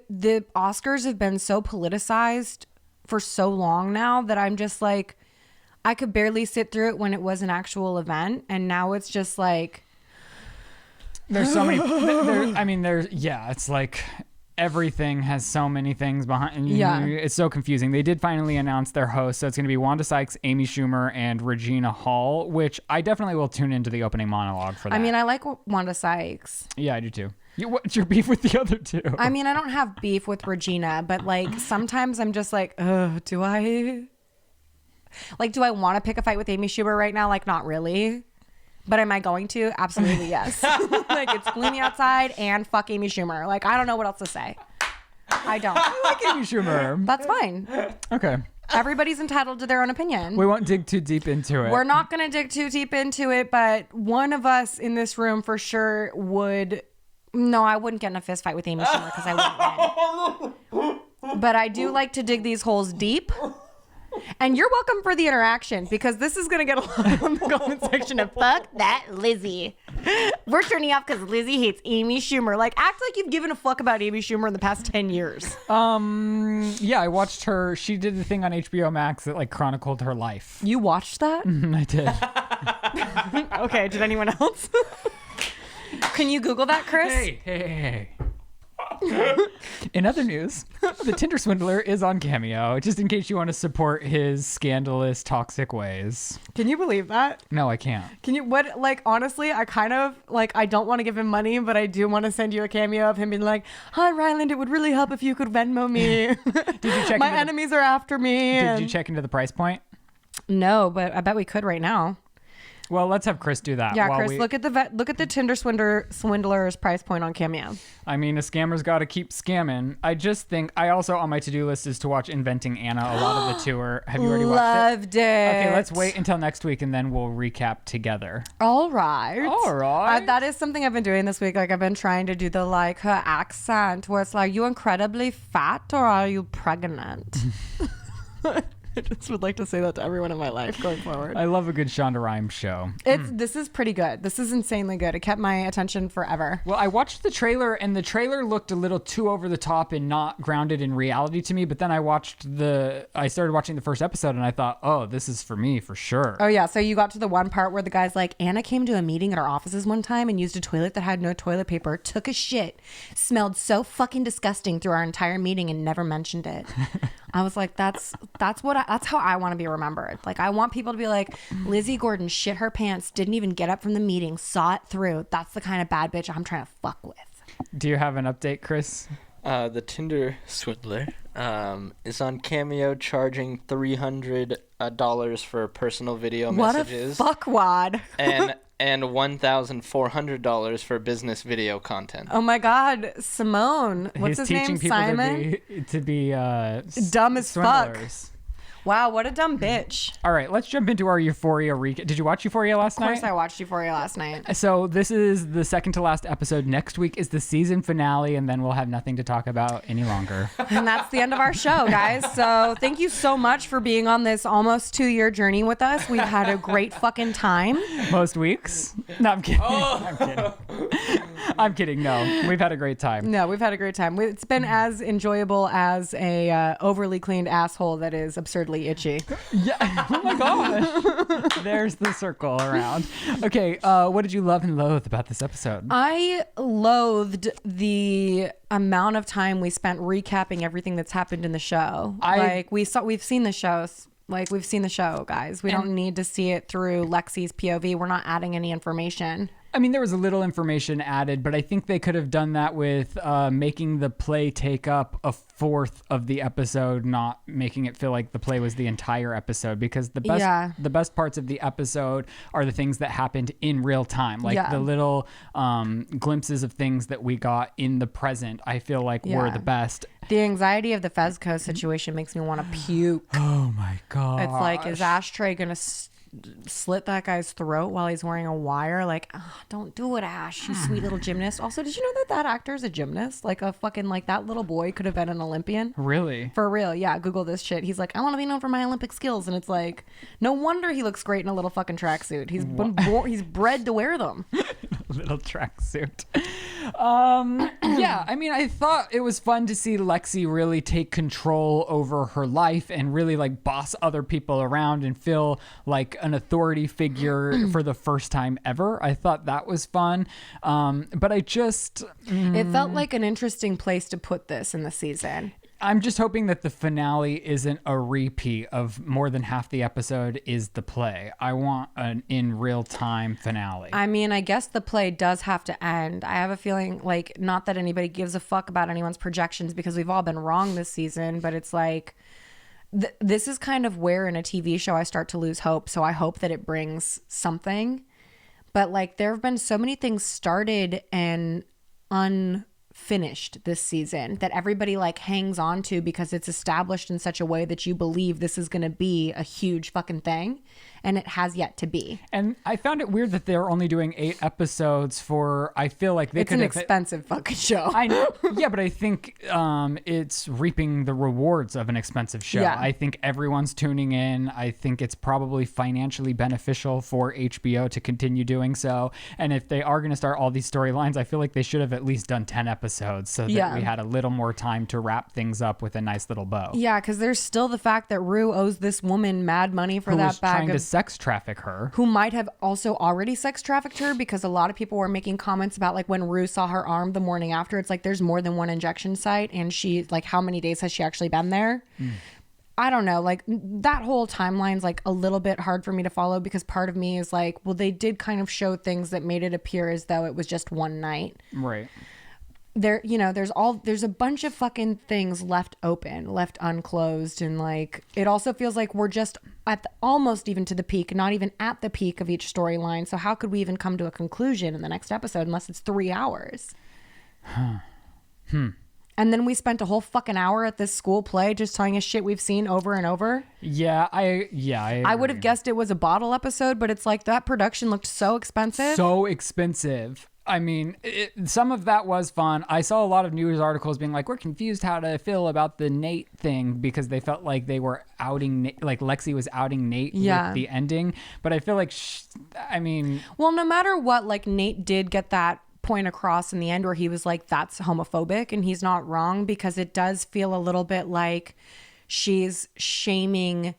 Speaker 3: Oscars have been so politicized for so long now that I'm just like, I could barely sit through it when it was an actual event, and now it's just like
Speaker 1: there's so many. It's like everything has so many things behind. It's so confusing. They did finally announce their hosts, so it's going to be Wanda Sykes, Amy Schumer, and Regina Hall, which I definitely will tune into the opening monologue for that.
Speaker 3: I mean, I like Wanda Sykes.
Speaker 1: Yeah, I do too. What's your beef with the other two?
Speaker 3: I mean, I don't have beef with Regina, but like sometimes I'm just like, do I want to pick a fight with Amy Schumer right now? Like, not really. But am I going to? Absolutely, yes. Like, it's gloomy outside and fuck Amy Schumer. Like, I don't know what else to say. I don't.
Speaker 1: I like Amy Schumer.
Speaker 3: That's fine.
Speaker 1: Okay.
Speaker 3: Everybody's entitled to their own opinion.
Speaker 1: We won't dig too deep into it.
Speaker 3: We're not going to dig too deep into it, but one of us in this room for sure would... No, I wouldn't get in a fist fight with Amy Schumer because I wouldn't win. But I do like to dig these holes deep. And you're welcome for the interaction because this is going to get a lot on the comment section of
Speaker 4: fuck that Lizzie. We're turning off because Lizzie hates Amy Schumer.
Speaker 3: like, act like you've given a fuck about Amy Schumer in the past 10 years.
Speaker 1: Yeah, I watched her. She did the thing on HBO Max that like chronicled her life.
Speaker 3: You watched that?
Speaker 1: I did.
Speaker 3: Okay, did anyone else? Can you Google that, Chris?
Speaker 1: Hey. In other news, the Tinder Swindler is on Cameo, just in case you want to support his scandalous, toxic ways.
Speaker 3: Can you believe that?
Speaker 1: No, I can't.
Speaker 3: Can you, honestly, I kind of, I don't want to give him money, but I do want to send you a cameo of him being like, hi, Ryland, it would really help if you could Venmo me.
Speaker 1: Did you check
Speaker 3: My enemies are after me.
Speaker 1: Did you check into the price point?
Speaker 3: No, but I bet we could right now.
Speaker 1: Well, let's have Chris do that.
Speaker 3: Yeah, Chris, look at the Tinder swindler's price point on Cameo.
Speaker 1: I mean, a scammer's got to keep scamming. I also on my to-do list is to watch Inventing Anna, a lot of the tour. Have you already watched it?
Speaker 3: Loved it.
Speaker 1: Okay, let's wait until next week and then we'll recap together.
Speaker 3: All right. That is something I've been doing this week. Like, I've been trying to do her accent where it's like, you incredibly fat or are you pregnant? I just would like to say that to everyone in my life going forward.
Speaker 1: I love a good Shonda Rhimes show.
Speaker 3: This is pretty good. This is insanely good. It kept my attention forever.
Speaker 1: Well, I watched the trailer and the trailer looked a little too over the top and not grounded in reality to me. But then I started watching the first episode and I thought, oh, this is for me for sure.
Speaker 3: Oh yeah. So you got to the one part where the guy's like, Anna came to a meeting at our offices one time and used a toilet that had no toilet paper, took a shit, smelled so fucking disgusting through our entire meeting and never mentioned it. I was like, that's how I want to be remembered. Like, I want people to be like, Lizzie Gordon shit her pants, didn't even get up from the meeting, saw it through. That's the kind of bad bitch I'm trying to fuck with.
Speaker 1: Do you have an update, Chris?
Speaker 2: The Tinder Swindler is on Cameo, charging $300 for personal video messages.
Speaker 3: What a fuckwad.
Speaker 2: and $1,400 for business video content.
Speaker 3: Oh my God, Simone. What's his name? Simon?
Speaker 1: To be
Speaker 3: dumb as
Speaker 1: swindlers.
Speaker 3: fuck. Wow, what a dumb bitch.
Speaker 1: All right, let's jump into our Euphoria recap. Did you watch Euphoria last night?
Speaker 3: Of course I watched Euphoria last night.
Speaker 1: So this is the second to last episode. Next week is the season finale, and then we'll have nothing to talk about any longer.
Speaker 3: And that's the end of our show, guys. So thank you so much for being on this almost 2-year journey with us. We've had a great fucking time.
Speaker 1: Most weeks. No, I'm kidding. I'm kidding. I'm kidding. No, we've had a great time.
Speaker 3: No, we've had a great time. It's been as enjoyable as a overly cleaned asshole that is absurdly itchy.
Speaker 1: Yeah. Oh my gosh. There's the circle around. Okay. What did you love and loathe about this episode?
Speaker 3: I loathed the amount of time we spent recapping everything that's happened in the show. We've seen the shows. We've seen the show, guys. We don't need to see it through Lexi's POV. We're not adding any information.
Speaker 1: I mean, there was a little information added, but I think they could have done that with making the play take up a fourth of the episode, not making it feel like the play was the entire episode, because the best parts of the episode are the things that happened in real time, the little glimpses of things that we got in the present. I feel like were the best.
Speaker 3: The anxiety of the Fezco situation makes me want to puke.
Speaker 1: Oh my god!
Speaker 3: It's like, is Ashtray gonna slit that guy's throat while he's wearing a wire. Like, don't do it, Ash, you sweet little gymnast. Also, did you know that actor is a gymnast? Like a fucking, like that little boy could have been an Olympian.
Speaker 1: Really?
Speaker 3: For real. Yeah. Google this shit. He's like, I want to be known for my Olympic skills. And it's like, no wonder he looks great in a little fucking tracksuit. He's bred to wear them.
Speaker 1: Little tracksuit. Yeah, I mean, I thought it was fun to see Lexi really take control over her life and really like boss other people around and feel like an authority figure for the first time ever. I thought that was fun. But I just...
Speaker 3: It felt like an interesting place to put this in the season.
Speaker 1: I'm just hoping that the finale isn't a repeat of more than half the episode is the play. I want an in real time finale.
Speaker 3: I mean, I guess the play does have to end. I have a feeling like, not that anybody gives a fuck about anyone's projections because we've all been wrong this season, but it's like, this is kind of where in a TV show I start to lose hope. So I hope that it brings something. But like, there have been so many things started and unfinished this season that everybody like hangs on to because it's established in such a way that you believe this is going to be a huge fucking thing, and it has yet to be.
Speaker 1: And I found it weird that they're only doing 8 episodes for, I feel like
Speaker 3: it's an expensive fucking show.
Speaker 1: I know. Yeah, but I think it's reaping the rewards of an expensive show.
Speaker 3: Yeah.
Speaker 1: I think everyone's tuning in. I think it's probably financially beneficial for HBO to continue doing so. And if they are going to start all these storylines, I feel like they should have at least done 10 episodes so that we had a little more time to wrap things up with a nice little bow.
Speaker 3: Yeah, because there's still the fact that Rue owes this woman mad money for that bag of...
Speaker 1: sex traffic her,
Speaker 3: who might have also already sex trafficked her, because a lot of people were making comments about like when Rue saw her arm the morning after, it's like there's more than one injection site, and she like, how many days has she actually been there? I don't know, like that whole timeline's like a little bit hard for me to follow, because part of me is like, well, they did kind of show things that made it appear as though it was just one night,
Speaker 1: right?
Speaker 3: There, you know, there's a bunch of fucking things left open, left unclosed, and like it also feels like we're just at almost even to the peak, not even at the peak of each storyline. So how could we even come to a conclusion in the next episode unless it's 3 hours? And then we spent a whole fucking hour at this school play just telling us shit we've seen over and over.
Speaker 1: Yeah, I
Speaker 3: would have guessed it was a bottle episode, but it's like that production looked so expensive.
Speaker 1: So expensive. I mean, some of that was fun. I saw a lot of news articles being like, we're confused how to feel about the Nate thing, because they felt like they were outing, like Lexi was outing Nate with the ending. But I feel like,
Speaker 3: well, no matter what, like Nate did get that point across in the end where he was like, that's homophobic, and he's not wrong, because it does feel a little bit like she's shaming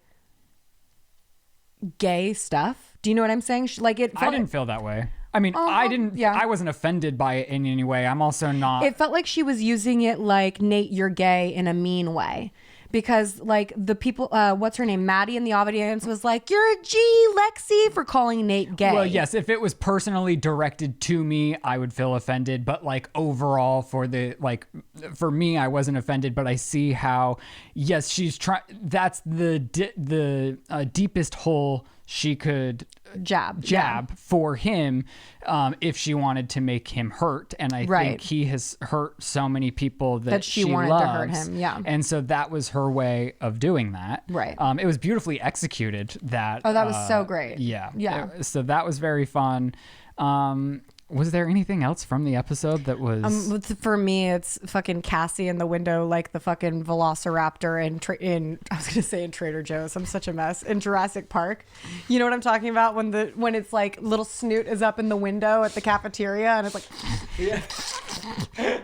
Speaker 3: gay stuff. Do you know what I'm saying? Like
Speaker 1: I didn't feel that way. I mean, I wasn't offended by it in any way. I'm also not.
Speaker 3: It felt like she was using it like, Nate, you're gay, in a mean way. Because like the people, what's her name? Maddie in the audience was like, you're a G, Lexi, for calling Nate gay.
Speaker 1: Well, yes, if it was personally directed to me, I would feel offended. But like overall for me, I wasn't offended, but I see how, yes, she's trying, that's the deepest hole she could jab for him if she wanted to make him hurt. And I think he has hurt so many people that she
Speaker 3: wanted
Speaker 1: loves,
Speaker 3: to hurt him. Yeah.
Speaker 1: And so that was her way of doing that.
Speaker 3: Right.
Speaker 1: It was beautifully executed. That
Speaker 3: was so great.
Speaker 1: Yeah. So that was very fun. Was there anything else from the episode that was...
Speaker 3: for me, it's fucking Cassie in the window, like the fucking velociraptor in I was gonna say in Trader Joe's. I'm such a mess. In Jurassic Park. You know what I'm talking about? When it's like little Snoot is up in the window at the cafeteria, and it's like...
Speaker 2: Yeah.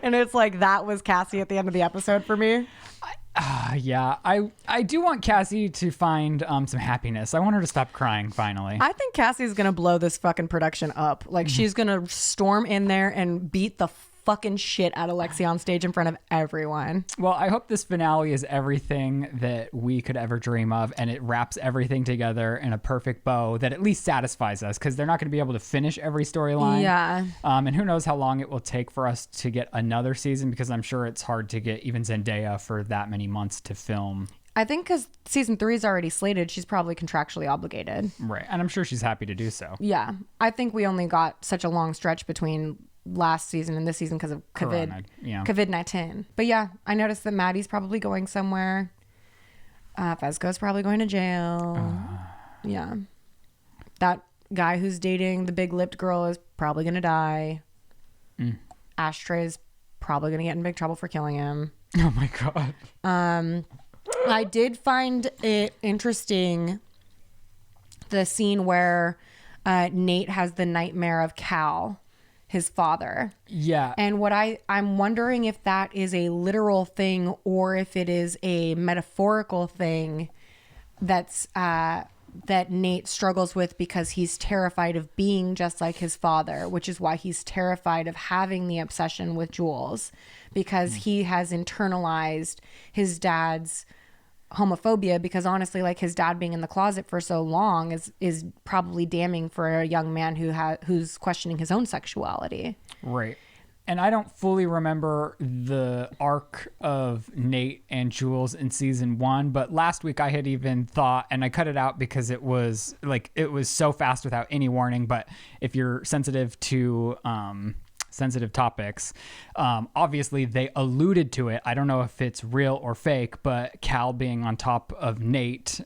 Speaker 3: And it's like, that was Cassie at the end of the episode for me.
Speaker 1: Yeah, I do want Cassie to find some happiness. I want her to stop crying finally.
Speaker 3: I think Cassie's gonna blow this fucking production up. Like, she's gonna storm in there and beat the fucking shit out of Lexi on stage in front of everyone.
Speaker 1: Well, I hope this finale is everything that we could ever dream of, and it wraps everything together in a perfect bow that at least satisfies us, because they're not going to be able to finish every storyline.
Speaker 3: Yeah.
Speaker 1: And who knows how long it will take for us to get another season, because I'm sure it's hard to get even Zendaya for that many months to film.
Speaker 3: I think because season 3 is already slated, she's probably contractually obligated.
Speaker 1: Right. And I'm sure she's happy to do so.
Speaker 3: Yeah. I think we only got such a long stretch between last season and this season because of COVID-19. But yeah, I noticed that Maddie's probably going somewhere. Fezco's probably going to jail. Yeah. That guy who's dating the big-lipped girl is probably going to die. Ashtray's probably going to get in big trouble for killing him.
Speaker 1: Oh my God.
Speaker 3: I did find it interesting, the scene where Nate has the nightmare of Cal, his father.
Speaker 1: Yeah.
Speaker 3: And what I'm wondering if that is a literal thing or if it is a metaphorical thing that's that Nate struggles with because he's terrified of being just like his father, which is why he's terrified of having the obsession with Jules, because he has internalized his dad's homophobia, because honestly, like, his dad being in the closet for so long is probably damning for a young man who's questioning his own sexuality.
Speaker 1: Right. And I don't fully remember the arc of Nate and Jules in season 1, but last week I had even thought, and I cut it out because it was so fast without any warning. But if you're sensitive to sensitive topics, obviously they alluded to it. I don't know if it's real or fake, but Cal being on top of Nate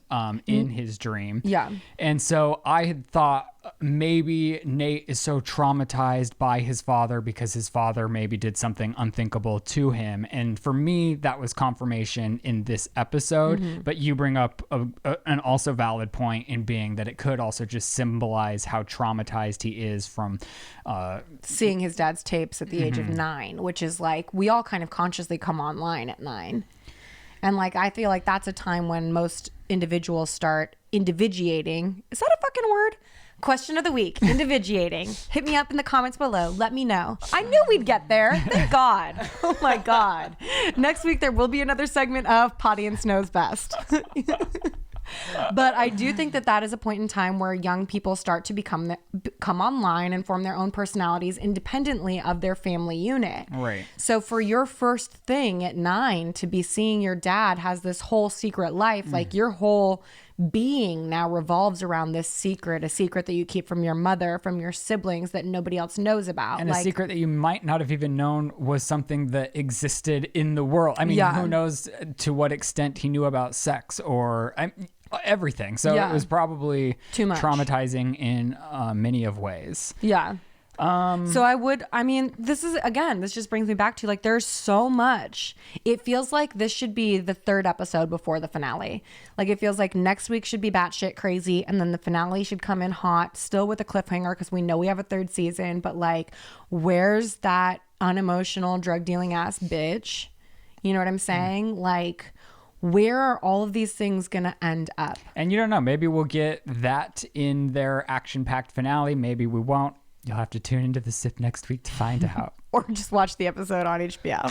Speaker 1: in his dream.
Speaker 3: Yeah.
Speaker 1: And so I had thought maybe Nate is so traumatized by his father because his father maybe did something unthinkable to him. And for me, that was confirmation in this episode. But you bring up an also valid point in being that it could also just symbolize how traumatized he is from
Speaker 3: seeing his dad's tapes at the age of 9, which is like, we all kind of consciously come online at 9. And like, I feel like that's a time when most individuals start individuating. Is that a fucking word? Question of the week, individuating. Hit me up in the comments below. Let me know. I knew we'd get there. Thank God. Oh my God. Next week, there will be another segment of Audience Knows Best. But I do think that is a point in time where young people start to come online and form their own personalities independently of their family unit.
Speaker 1: Right.
Speaker 3: So for your first thing at 9 to be seeing your dad has this whole secret life, like your whole being now revolves around this secret, a secret that you keep from your mother, from your siblings, that nobody else knows about.
Speaker 1: And a secret that you might not have even known was something that existed in the world. I mean, who knows to what extent he knew about sex or everything. So it was probably
Speaker 3: too much,
Speaker 1: traumatizing in many of ways.
Speaker 3: Yeah. This just brings me back to, like, there's so much. It feels like this should be the 3rd episode before the finale. Like, it feels like next week should be batshit crazy, and then the finale should come in hot, still with a cliffhanger, because we know we have a 3rd season. But like, where's that unemotional drug dealing ass bitch? You know what I'm saying? Like, where are all of these things going to end up?
Speaker 1: And you don't know. Maybe we'll get that in their action-packed finale. Maybe we won't. You'll have to tune into The Sip next week to find out.
Speaker 3: Or just watch the episode on HBO.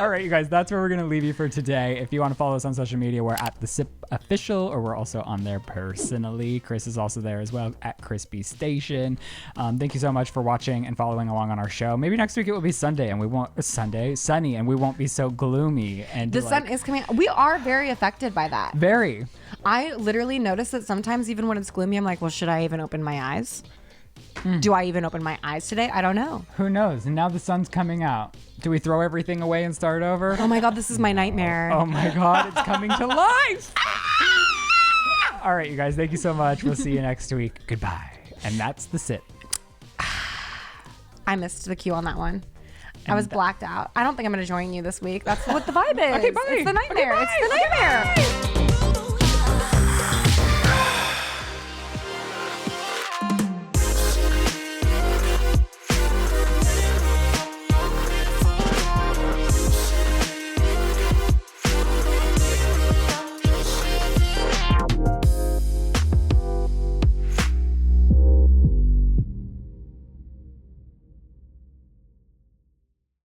Speaker 1: All right, you guys, that's where we're going to leave you for today. If you want to follow us on social media, we're at The Sip Official, or we're also on there personally. Chris is also there as well, at Crispy Station. Thank you so much for watching and following along on our show. Maybe next week it will be sunny, and we won't be so gloomy. And
Speaker 3: the sun is coming. We are very affected by that.
Speaker 1: Very.
Speaker 3: I literally notice that sometimes even when it's gloomy, I'm like, well, should I even open my eyes? Do I even open my eyes today? I don't know.
Speaker 1: Who knows? And now the sun's coming out. Do we throw everything away and start over?
Speaker 3: Oh my God, this is my nightmare.
Speaker 1: Oh my God, it's coming to life. All right, you guys, thank you so much. We'll see you next week. Goodbye. And that's The Sip.
Speaker 3: I missed the cue on that one. I was blacked out. I don't think I'm going to join you this week. That's what the vibe is.
Speaker 1: Okay, bye.
Speaker 3: It's the nightmare.
Speaker 1: Okay, bye.
Speaker 3: It's the nightmare.
Speaker 1: Okay, bye.